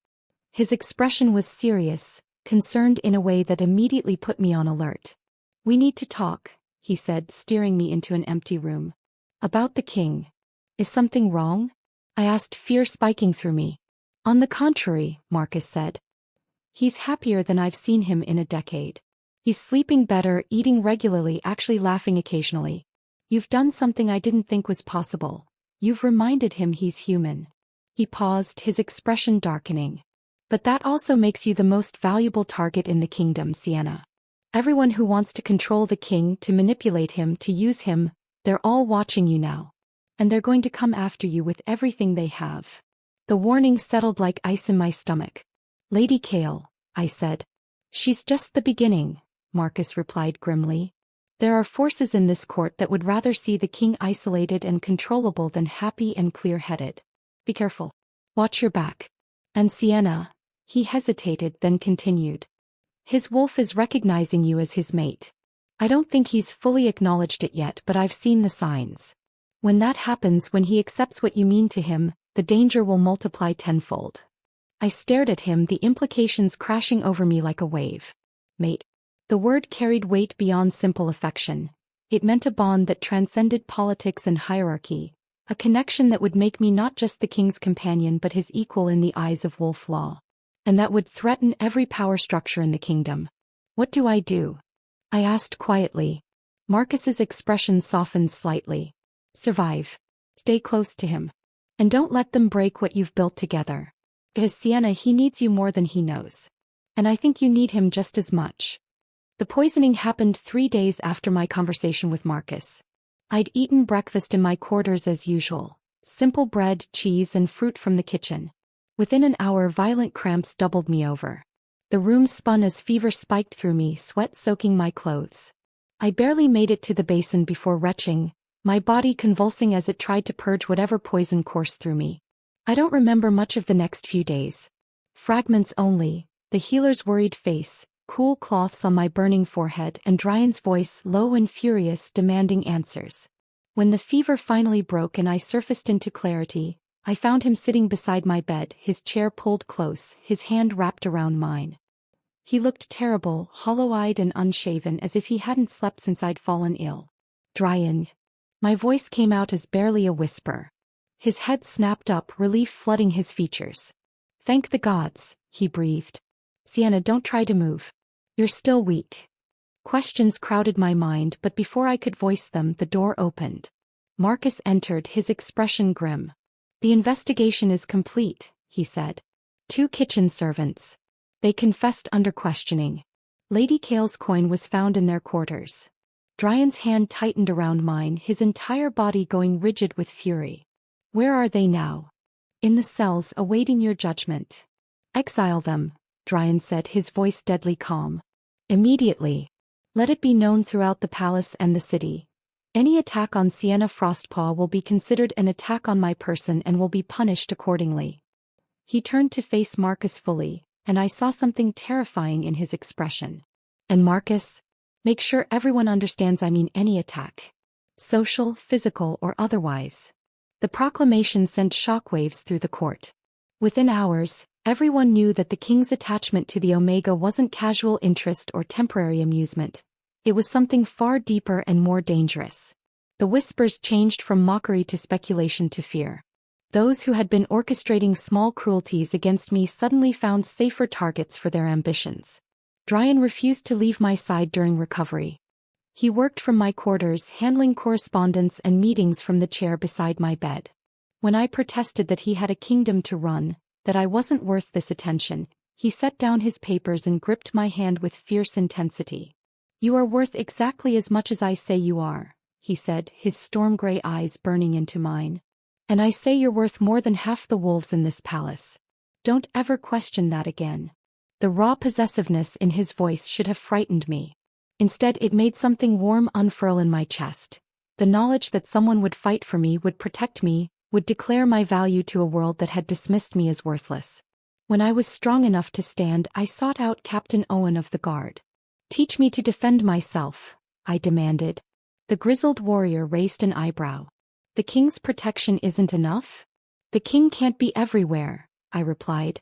A: His expression was serious, concerned in a way that immediately put me on alert. "We need to talk," he said, steering me into an empty room. "About the king. Is something wrong?" I asked, fear spiking through me. "On the contrary," Marcus said. "He's happier than I've seen him in a decade. He's sleeping better, eating regularly, actually laughing occasionally. You've done something I didn't think was possible. You've reminded him he's human." He paused, his expression darkening. "But that also makes you the most valuable target in the kingdom, Sienna. Everyone who wants to control the king, to manipulate him, to use him, they're all watching you now. And they're going to come after you with everything they have." The warning settled like ice in my stomach. "Lady Kale," I said. She's just the beginning, Marcus replied grimly. There are forces in this court that would rather see the king isolated and controllable than happy and clear-headed. Be careful. Watch your back. And Sienna, he hesitated then continued. His wolf is recognizing you as his mate. I don't think he's fully acknowledged it yet, but I've seen the signs. When that happens, when he accepts what you mean to him, the danger will multiply tenfold. I stared at him, the implications crashing over me like a wave. Mate. The word carried weight beyond simple affection. It meant a bond that transcended politics and hierarchy, a connection that would make me not just the king's companion but his equal in the eyes of Wolf Law. And that would threaten every power structure in the kingdom. What do? I asked quietly. Marcus's expression softened slightly. Survive. Stay close to him. And don't let them break what you've built together. Because Sienna, he needs you more than he knows. And I think you need him just as much. The poisoning happened 3 days after my conversation with Marcus. I'd eaten breakfast in my quarters as usual. Simple bread, cheese, and fruit from the kitchen. Within an hour, violent cramps doubled me over. The room spun as fever spiked through me, sweat soaking my clothes. I barely made it to the basin before retching, my body convulsing as it tried to purge whatever poison coursed through me. I don't remember much of the next few days. Fragments only, the healer's worried face, cool cloths on my burning forehead, and Dryan's voice, low and furious, demanding answers. When the fever finally broke and I surfaced into clarity, I found him sitting beside my bed, his chair pulled close, his hand wrapped around mine. He looked terrible, hollow-eyed and unshaven, as if he hadn't slept since I'd fallen ill. Dryan. My voice came out as barely a whisper. His head snapped up, relief flooding his features. Thank the gods, he breathed. Sienna, don't try to move. You're still weak. Questions crowded my mind, but before I could voice them, the door opened. Marcus entered, his expression grim. The investigation is complete, he said. 2 kitchen servants. They confessed under questioning. Lady Kale's coin was found in their quarters. Dryan's hand tightened around mine, his entire body going rigid with fury. Where are they now? In the cells, awaiting your judgment. Exile them, Dryan said, his voice deadly calm. Immediately. Let it be known throughout the palace and the city. Any attack on Sienna Frostpaw will be considered an attack on my person and will be punished accordingly. He turned to face Marcus fully, and I saw something terrifying in his expression. And Marcus? Make sure everyone understands I mean any attack. Social, physical, or otherwise. The proclamation sent shockwaves through the court. Within hours, everyone knew that the king's attachment to the Omega wasn't casual interest or temporary amusement. It was something far deeper and more dangerous. The whispers changed from mockery to speculation to fear. Those who had been orchestrating small cruelties against me suddenly found safer targets for their ambitions. Dryan refused to leave my side during recovery. He worked from my quarters, handling correspondence and meetings from the chair beside my bed. When I protested that he had a kingdom to run, that I wasn't worth this attention, he set down his papers and gripped my hand with fierce intensity. You are worth exactly as much as I say you are, he said, his storm-gray eyes burning into mine. And I say you're worth more than half the wolves in this palace. Don't ever question that again. The raw possessiveness in his voice should have frightened me. Instead, it made something warm unfurl in my chest. The knowledge that someone would fight for me, would protect me, would declare my value to a world that had dismissed me as worthless. When I was strong enough to stand, I sought out Captain Owen of the Guard. Teach me to defend myself, I demanded. The grizzled warrior raised an eyebrow. The king's protection isn't enough? The king can't be everywhere, I replied.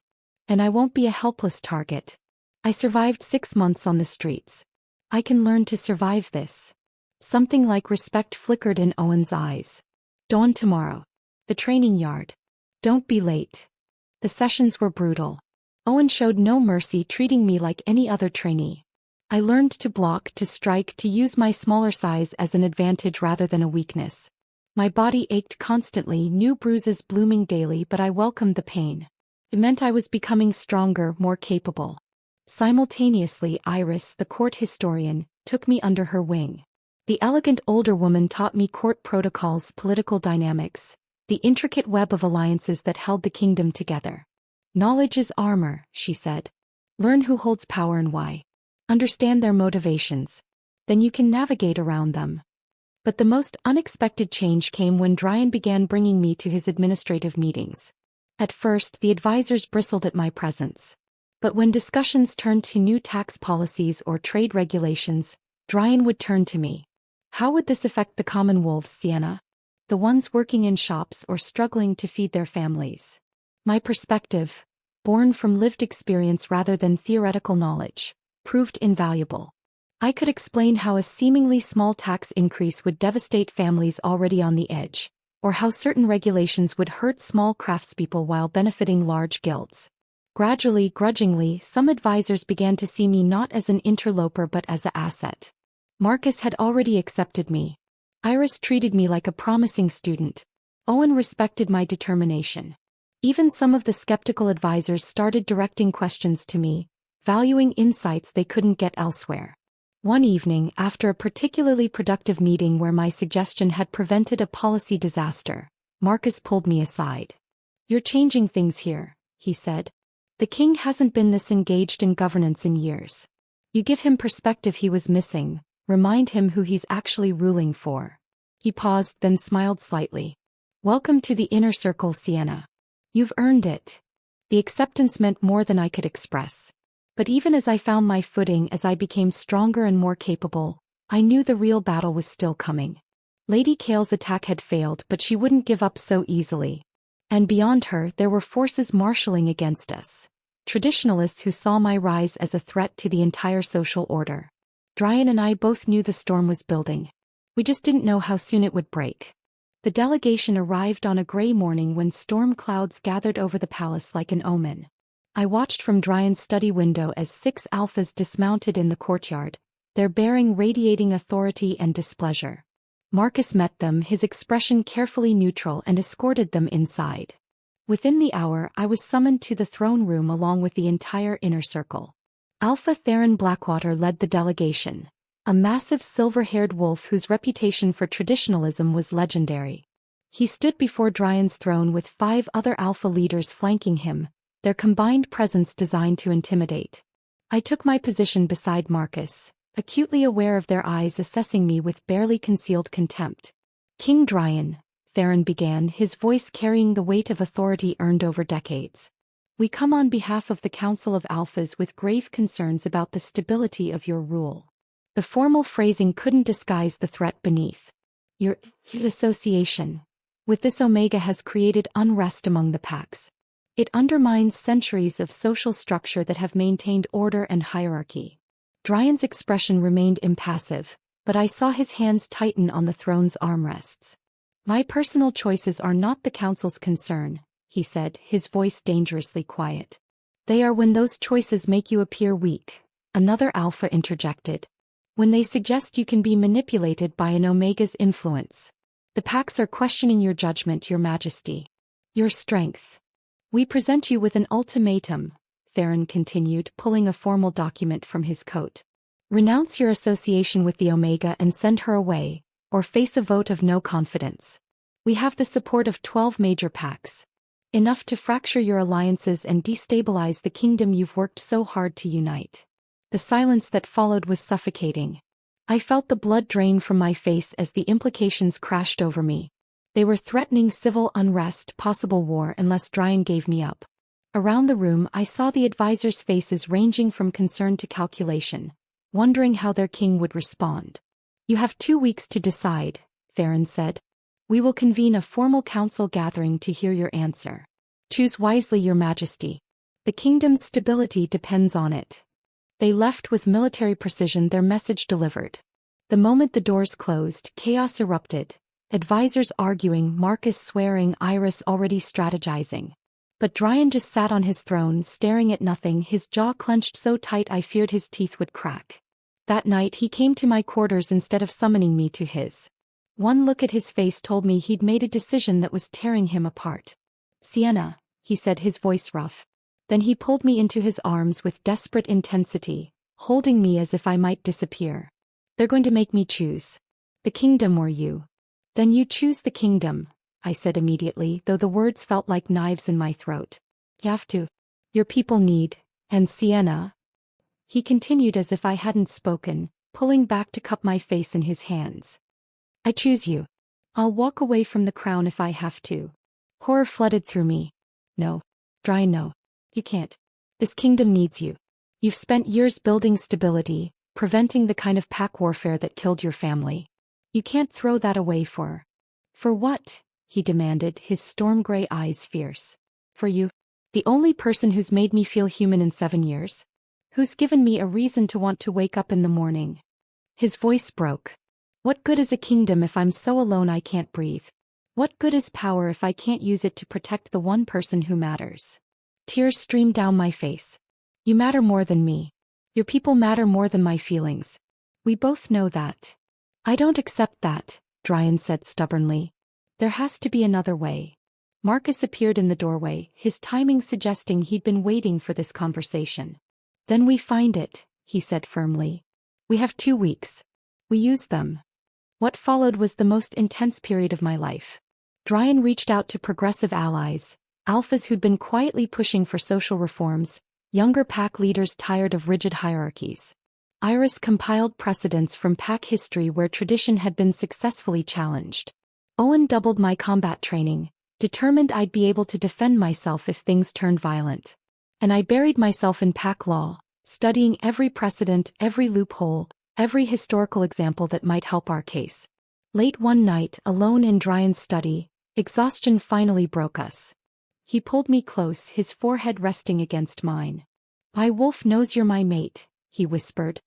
A: And I won't be a helpless target. I survived 6 months on the streets. I can learn to survive this. Something like respect flickered in Owen's eyes. Dawn tomorrow. The training yard. Don't be late. The sessions were brutal. Owen showed no mercy, treating me like any other trainee. I learned to block, to strike, to use my smaller size as an advantage rather than a weakness. My body ached constantly, new bruises blooming daily, but I welcomed the pain. It meant I was becoming stronger, more capable. Simultaneously, Iris, the court historian, took me under her wing. The elegant older woman taught me court protocols, political dynamics, the intricate web of alliances that held the kingdom together. Knowledge is armor, she said. Learn who holds power and why. Understand their motivations. Then you can navigate around them. But the most unexpected change came when Dryan began bringing me to his administrative meetings. At first, the advisors bristled at my presence. But when discussions turned to new tax policies or trade regulations, Dryan would turn to me. How would this affect the common wolves, Sienna? The ones working in shops or struggling to feed their families? My perspective, born from lived experience rather than theoretical knowledge, proved invaluable. I could explain how a seemingly small tax increase would devastate families already on the edge, or how certain regulations would hurt small craftspeople while benefiting large guilds. Gradually, grudgingly, some advisors began to see me not as an interloper but as an asset. Marcus had already accepted me. Iris treated me like a promising student. Owen respected my determination. Even some of the skeptical advisors started directing questions to me, valuing insights they couldn't get elsewhere. One evening, after a particularly productive meeting where my suggestion had prevented a policy disaster, Marcus pulled me aside. "You're changing things here," he said. "The king hasn't been this engaged in governance in years. You give him perspective he was missing, remind him who he's actually ruling for." He paused, then smiled slightly. "Welcome to the inner circle, Sienna. You've earned it." The acceptance meant more than I could express. But even as I found my footing, as I became stronger and more capable, I knew the real battle was still coming. Lady Kale's attack had failed, but she wouldn't give up so easily. And beyond her, there were forces marshalling against us. Traditionalists who saw my rise as a threat to the entire social order. Dryan and I both knew the storm was building. We just didn't know how soon it would break. The delegation arrived on a gray morning when storm clouds gathered over the palace like an omen. I watched from Dryan's study window as 6 alphas dismounted in the courtyard, their bearing radiating authority and displeasure. Marcus met them, his expression carefully neutral, and escorted them inside. Within the hour, I was summoned to the throne room along with the entire inner circle. Alpha Theron Blackwater led the delegation, a massive silver-haired wolf whose reputation for traditionalism was legendary. He stood before Dryan's throne with 5 other alpha leaders flanking him, their combined presence designed to intimidate. I took my position beside Marcus, acutely aware of their eyes assessing me with barely concealed contempt. "King Dryan," Theron began, his voice carrying the weight of authority earned over decades. "We come on behalf of the Council of Alphas with grave concerns about the stability of your rule." The formal phrasing couldn't disguise the threat beneath. "Your association with this Omega has created unrest among the packs. It undermines centuries of social structure that have maintained order and hierarchy." Dryan's expression remained impassive, but I saw his hands tighten on the throne's armrests. "My personal choices are not the council's concern," he said, his voice dangerously quiet. "They are when those choices make you appear weak," another alpha interjected. "When they suggest you can be manipulated by an Omega's influence. The packs are questioning your judgment, Your Majesty. Your strength. We present you with an ultimatum," Theron continued, pulling a formal document from his coat. "Renounce your association with the Omega and send her away, or face a vote of no confidence. We have the support of 12 major packs. Enough to fracture your alliances and destabilize the kingdom you've worked so hard to unite." The silence that followed was suffocating. I felt the blood drain from my face as the implications crashed over me. They were threatening civil unrest, possible war unless Dryan gave me up. Around the room I saw the advisors' faces ranging from concern to calculation, wondering how their king would respond. "You have 2 weeks to decide," Theron said. "We will convene a formal council gathering to hear your answer. Choose wisely, Your Majesty. The kingdom's stability depends on it." They left with military precision, their message delivered. The moment the doors closed, chaos erupted. Advisors arguing, Marcus swearing, Iris already strategizing. But Dryan just sat on his throne, staring at nothing, his jaw clenched so tight I feared his teeth would crack. That night he came to my quarters instead of summoning me to his. One look at his face told me he'd made a decision that was tearing him apart. "Sienna," he said, his voice rough. Then he pulled me into his arms with desperate intensity, holding me as if I might disappear. "They're going to make me choose. The kingdom or you." "Then you choose the kingdom," I said immediately, though the words felt like knives in my throat. "You have to. Your people need And Sienna? He continued as if I hadn't spoken, pulling back to cup my face in his hands. I choose you. I'll walk away from the crown if I have to. Horror flooded through me. No. Dry no. You can't. This kingdom needs you. You've spent years building stability, preventing the kind of pack warfare that killed your family. You can't throw that away for what? He demanded, his storm-gray eyes fierce. For you. The only person who's made me feel human in 7 years. Who's given me a reason to want to wake up in the morning. His voice broke. What good is a kingdom if I'm so alone I can't breathe? What good is power if I can't use it to protect the one person who matters? Tears streamed down my face. You matter more than me. Your people matter more than my feelings. We both know that. I don't accept that, Dryan said stubbornly. There has to be another way. Marcus appeared in the doorway, his timing suggesting he'd been waiting for this conversation. Then we find it, he said firmly. We have 2 weeks. We use them. What followed was the most intense period of my life. Dryan reached out to progressive allies, alphas who'd been quietly pushing for social reforms, younger pack leaders tired of rigid hierarchies. Iris compiled precedents from pack history where tradition had been successfully challenged. Owen doubled my combat training, determined I'd be able to defend myself if things turned violent. And I buried myself in pack law, studying every precedent, every loophole, every historical example that might help our case. Late one night, alone in Dryan's study, exhaustion finally broke us. He pulled me close, his forehead resting against mine. My wolf knows you're my mate, he whispered.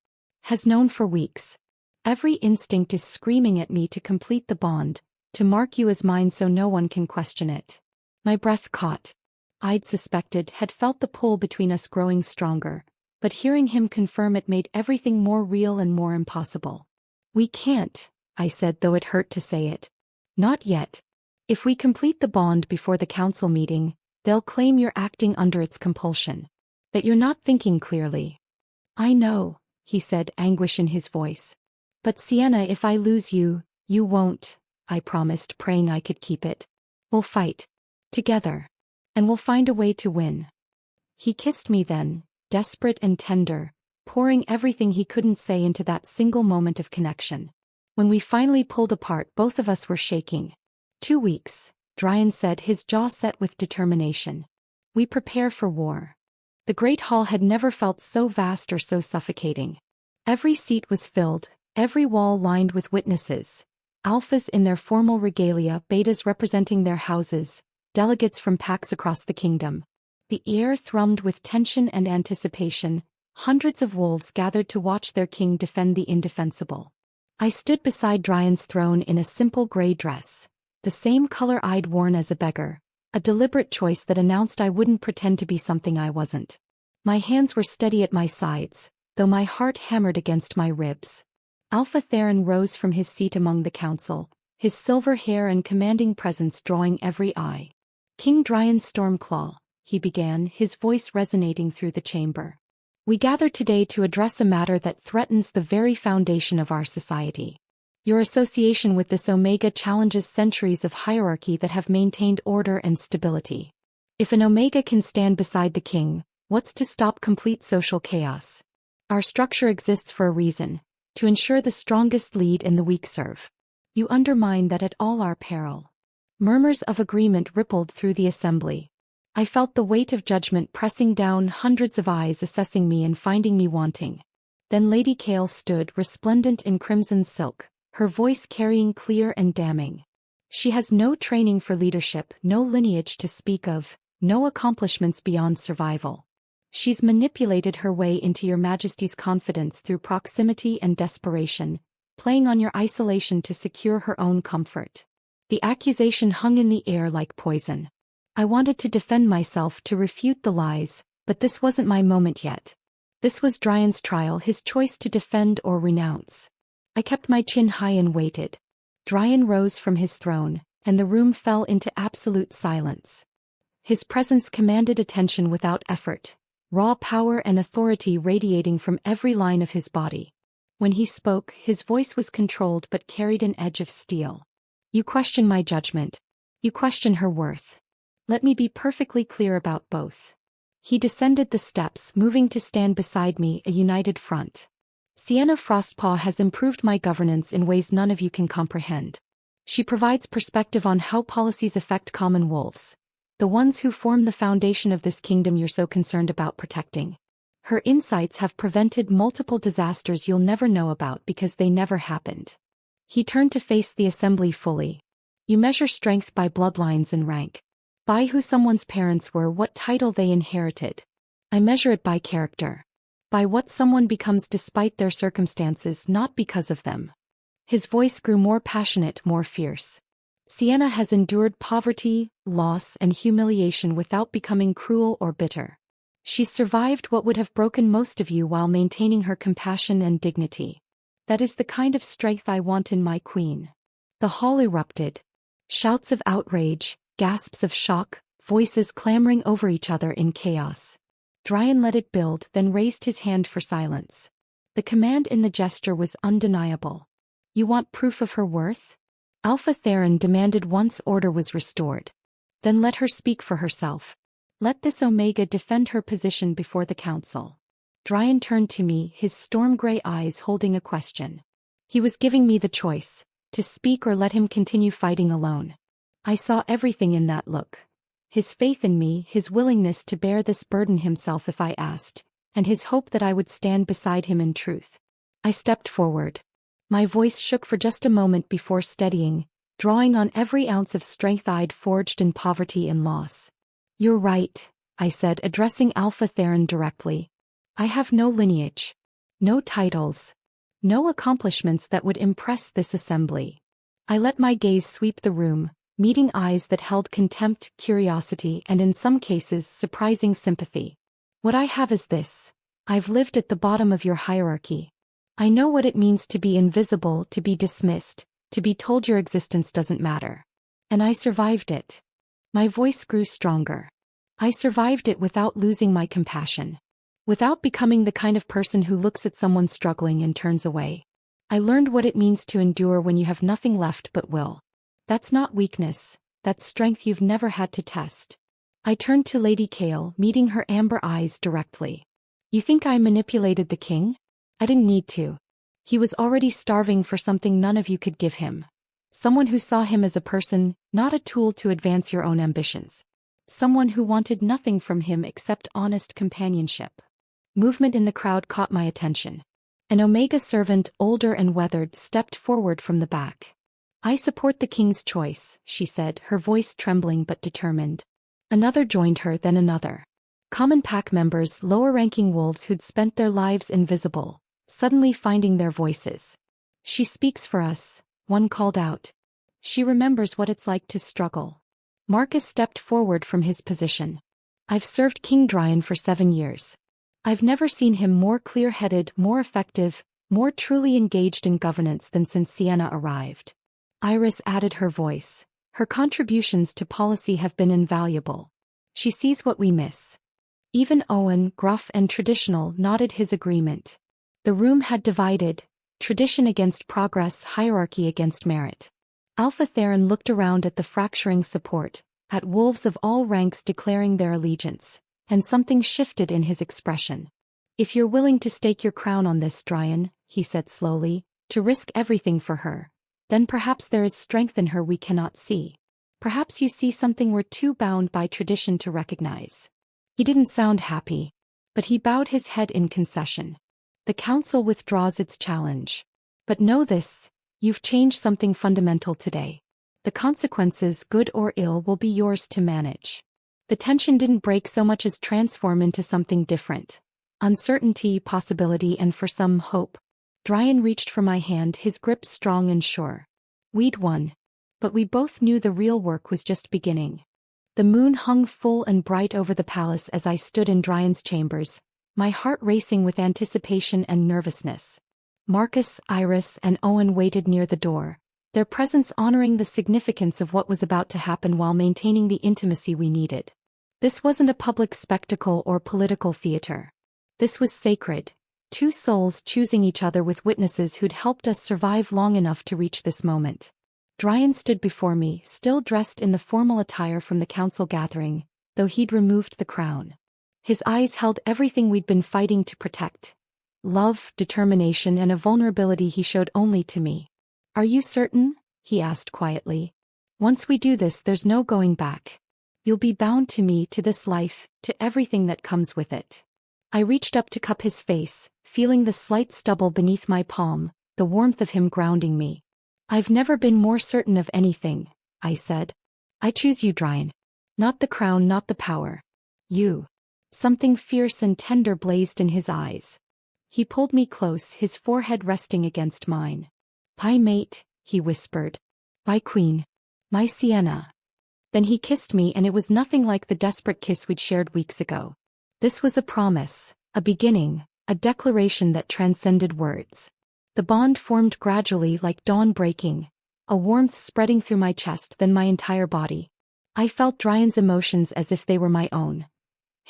A: Has known for weeks. Every instinct is screaming at me to complete the bond, to mark you as mine so no one can question it. My breath caught. I'd suspected, had felt the pull between us growing stronger, but hearing him confirm it made everything more real and more impossible. We can't, I said, though it hurt to say it. Not yet. If we complete the bond before the council meeting, they'll claim you're acting under its compulsion. That you're not thinking clearly. I know, he said, anguish in his voice. But Sienna, if I lose you, you won't, I promised, praying I could keep it. We'll fight. Together. And we'll find a way to win. He kissed me then, desperate and tender, pouring everything he couldn't say into that single moment of connection. When we finally pulled apart, both of us were shaking. 2 weeks, Dryan said, his jaw set with determination. We prepare for war. The great hall had never felt so vast or so suffocating. Every seat was filled, every wall lined with witnesses. Alphas in their formal regalia, betas representing their houses, delegates from packs across the kingdom. The air thrummed with tension and anticipation. Hundreds of wolves gathered to watch their king defend the indefensible. I stood beside Dryan's throne in a simple gray dress, the same color I'd worn as a beggar, a deliberate choice that announced I wouldn't pretend to be something I wasn't. My hands were steady at my sides, though my heart hammered against my ribs. Alpha Theron rose from his seat among the council, his silver hair and commanding presence drawing every eye. King Dryan Stormclaw, he began, his voice resonating through the chamber. We gather today to address a matter that threatens the very foundation of our society. Your association with this Omega challenges centuries of hierarchy that have maintained order and stability. If an Omega can stand beside the king, what's to stop complete social chaos? Our structure exists for a reason, to ensure the strongest lead and the weak serve. You undermine that at all our peril. Murmurs of agreement rippled through the assembly. I felt the weight of judgment pressing down, hundreds of eyes assessing me and finding me wanting. Then Lady Kale stood, resplendent in crimson silk, her voice carrying clear and damning. She has no training for leadership, no lineage to speak of, no accomplishments beyond survival. She's manipulated her way into your Majesty's confidence through proximity and desperation, playing on your isolation to secure her own comfort. The accusation hung in the air like poison. I wanted to defend myself, to refute the lies, but this wasn't my moment yet. This was Dryan's trial, his choice to defend or renounce. I kept my chin high and waited. Dryan rose from his throne, and the room fell into absolute silence. His presence commanded attention without effort, raw power and authority radiating from every line of his body. When he spoke, his voice was controlled but carried an edge of steel. You question my judgment. You question her worth. Let me be perfectly clear about both. He descended the steps, moving to stand beside me, a united front. Sienna Frostpaw has improved my governance in ways none of you can comprehend. She provides perspective on how policies affect common wolves, the ones who form the foundation of this kingdom you're so concerned about protecting. Her insights have prevented multiple disasters you'll never know about because they never happened. He turned to face the assembly fully. You measure strength by bloodlines and rank. By who someone's parents were, what title they inherited. I measure it by character. By what someone becomes despite their circumstances, not because of them. His voice grew more passionate, more fierce. Sienna has endured poverty, loss, and humiliation without becoming cruel or bitter. She's survived what would have broken most of you while maintaining her compassion and dignity. That is the kind of strength I want in my queen. The hall erupted. Shouts of outrage, gasps of shock, voices clamoring over each other in chaos. Dryan let it build, then raised his hand for silence. The command in the gesture was undeniable. You want proof of her worth? Alpha Theron demanded once order was restored. Then let her speak for herself. Let this Omega defend her position before the council. Dryan turned to me, his storm-gray eyes holding a question. He was giving me the choice, to speak or let him continue fighting alone. I saw everything in that look. His faith in me, his willingness to bear this burden himself if I asked, and his hope that I would stand beside him in truth. I stepped forward. My voice shook for just a moment before steadying, drawing on every ounce of strength I'd forged in poverty and loss. You're right, I said, addressing Alpha Theron directly. I have no lineage. No titles. No accomplishments that would impress this assembly. I let my gaze sweep the room, meeting eyes that held contempt, curiosity, and in some cases surprising sympathy. What I have is this. I've lived at the bottom of your hierarchy. I know what it means to be invisible, to be dismissed, to be told your existence doesn't matter. And I survived it. My voice grew stronger. I survived it without losing my compassion. Without becoming the kind of person who looks at someone struggling and turns away. I learned what it means to endure when you have nothing left but will. That's not weakness, that's strength you've never had to test. I turned to Lady Kale, meeting her amber eyes directly. You think I manipulated the king? I didn't need to. He was already starving for something none of you could give him. Someone who saw him as a person, not a tool to advance your own ambitions. Someone who wanted nothing from him except honest companionship. Movement in the crowd caught my attention. An Omega servant, older and weathered, stepped forward from the back. I support the king's choice, she said, her voice trembling but determined. Another joined her, then another. Common pack members, lower-ranking wolves who'd spent their lives invisible, suddenly finding their voices. She speaks for us, one called out. She remembers what it's like to struggle. Marcus stepped forward from his position. I've served King Dryan for 7 years. I've never seen him more clear-headed, more effective, more truly engaged in governance than since Sienna arrived. Iris added her voice. Her contributions to policy have been invaluable. She sees what we miss. Even Owen, gruff and traditional, nodded his agreement. The room had divided, tradition against progress, hierarchy against merit. Alpha Theron looked around at the fracturing support, at wolves of all ranks declaring their allegiance, and something shifted in his expression. If you're willing to stake your crown on this, Dryan, he said slowly, to risk everything for her, then perhaps there is strength in her we cannot see. Perhaps you see something we're too bound by tradition to recognize. He didn't sound happy, but he bowed his head in concession. The council withdraws its challenge. But know this, you've changed something fundamental today. The consequences, good or ill, will be yours to manage. The tension didn't break so much as transform into something different. Uncertainty, possibility, and for some, hope. Dryan reached for my hand, his grip strong and sure. We'd won. But we both knew the real work was just beginning. The moon hung full and bright over the palace as I stood in Dryan's chambers, my heart racing with anticipation and nervousness. Marcus, Iris, and Owen waited near the door, their presence honoring the significance of what was about to happen while maintaining the intimacy we needed. This wasn't a public spectacle or political theater. This was sacred. 2 souls choosing each other with witnesses who'd helped us survive long enough to reach this moment. Dryan stood before me, still dressed in the formal attire from the council gathering, though he'd removed the crown. His eyes held everything we'd been fighting to protect. Love, determination, and a vulnerability he showed only to me. "Are you certain?" he asked quietly. "Once we do this, there's no going back. You'll be bound to me, to this life, to everything that comes with it." I reached up to cup his face, feeling the slight stubble beneath my palm, the warmth of him grounding me. "I've never been more certain of anything," I said. "I choose you, Dryan. Not the crown, not the power. You." Something fierce and tender blazed in his eyes. He pulled me close, his forehead resting against mine. "My mate," he whispered. "My queen. My Sienna." Then he kissed me, and it was nothing like the desperate kiss we'd shared weeks ago. This was a promise, a beginning, a declaration that transcended words. The bond formed gradually, like dawn breaking, a warmth spreading through my chest, then my entire body. I felt Dryan's emotions as if they were my own.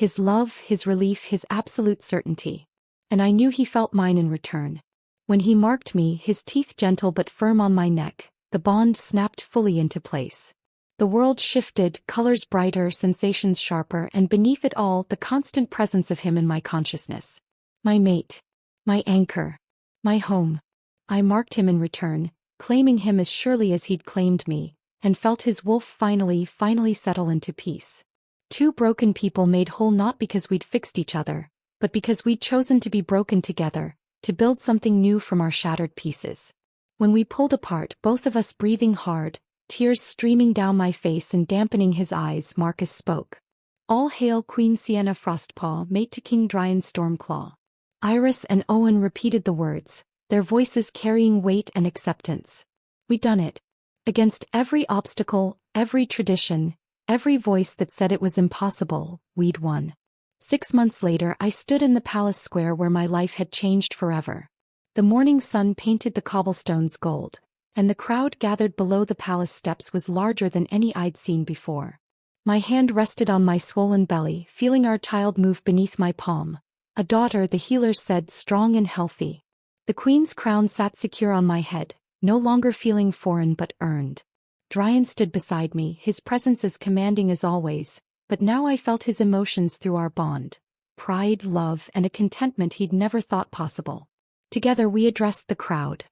A: His love, his relief, his absolute certainty. And I knew he felt mine in return. When he marked me, his teeth gentle but firm on my neck, the bond snapped fully into place. The world shifted, colors brighter, sensations sharper, and beneath it all, the constant presence of him in my consciousness. My mate. My anchor. My home. I marked him in return, claiming him as surely as he'd claimed me, and felt his wolf finally settle into peace. Two broken people made whole, not because we'd fixed each other, but because we'd chosen to be broken together, to build something new from our shattered pieces. When we pulled apart, both of us breathing hard, tears streaming down my face and dampening his eyes, Marcus spoke. "All hail Queen Sienna Frostpaw, mate to King Dryan Stormclaw." Iris and Owen repeated the words, their voices carrying weight and acceptance. We'd done it. Against every obstacle, every tradition, every voice that said it was impossible, we'd won. 6 months later, I stood in the palace square where my life had changed forever. The morning sun painted the cobblestones gold, and the crowd gathered below the palace steps was larger than any I'd seen before. My hand rested on my swollen belly, feeling our child move beneath my palm. A daughter, the healers said, strong and healthy. The queen's crown sat secure on my head, no longer feeling foreign but earned. Dryan stood beside me, his presence as commanding as always, but now I felt his emotions through our bond. Pride, love, and a contentment he'd never thought possible. Together we addressed the crowd.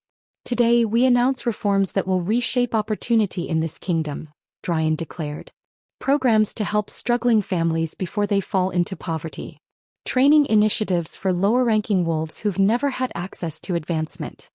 A: "Today we announce reforms that will reshape opportunity in this kingdom," Dryan declared. "Programs to help struggling families before they fall into poverty. Training initiatives for lower-ranking wolves who've never had access to advancement.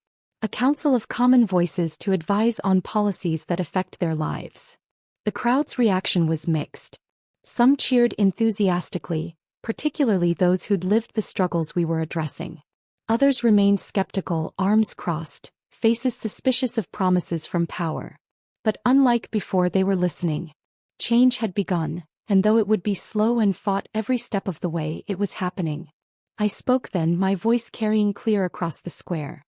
A: A council of common voices to advise on policies that affect their lives." The crowd's reaction was mixed. Some cheered enthusiastically, particularly those who'd lived the struggles we were addressing. Others remained skeptical, arms crossed, faces suspicious of promises from power. But unlike before, they were listening. Change had begun, and though it would be slow and fought every step of the way, it was happening. I spoke then, my voice carrying clear across the square.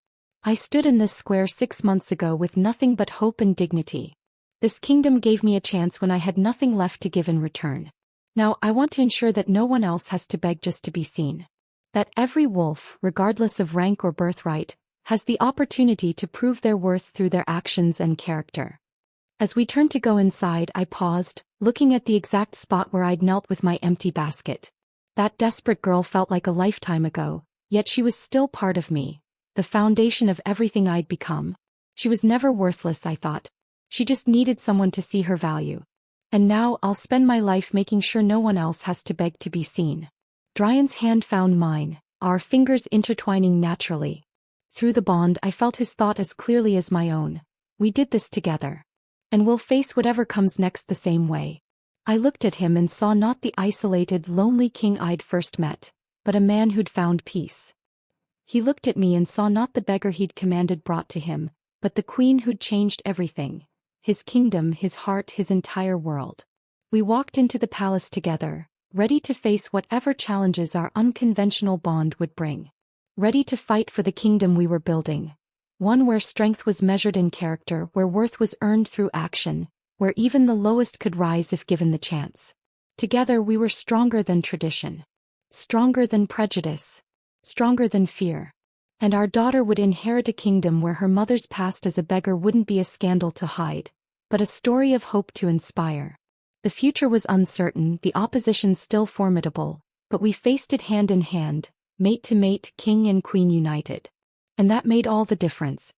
A: "I stood in this square 6 months ago with nothing but hope and dignity. This kingdom gave me a chance when I had nothing left to give in return. Now I want to ensure that no one else has to beg just to be seen. That every wolf, regardless of rank or birthright, has the opportunity to prove their worth through their actions and character." As we turned to go inside, I paused, looking at the exact spot where I'd knelt with my empty basket. That desperate girl felt like a lifetime ago, yet she was still part of me, the foundation of everything I'd become. She was never worthless, I thought. She just needed someone to see her value. And now I'll spend my life making sure no one else has to beg to be seen. Dryan's hand found mine, our fingers intertwining naturally. Through the bond, I felt his thought as clearly as my own. We did this together. And we'll face whatever comes next the same way. I looked at him and saw not the isolated, lonely king I'd first met, but a man who'd found peace. He looked at me and saw not the beggar he'd commanded brought to him, but the queen who'd changed everything. His kingdom, his heart, his entire world. We walked into the palace together, ready to face whatever challenges our unconventional bond would bring. Ready to fight for the kingdom we were building. One where strength was measured in character, where worth was earned through action, where even the lowest could rise if given the chance. Together we were stronger than tradition. Stronger than prejudice. Stronger than fear. And our daughter would inherit a kingdom where her mother's past as a beggar wouldn't be a scandal to hide, but a story of hope to inspire. The future was uncertain, the opposition still formidable, But we faced it hand in hand, mate to mate, king and queen united. And that made all the difference.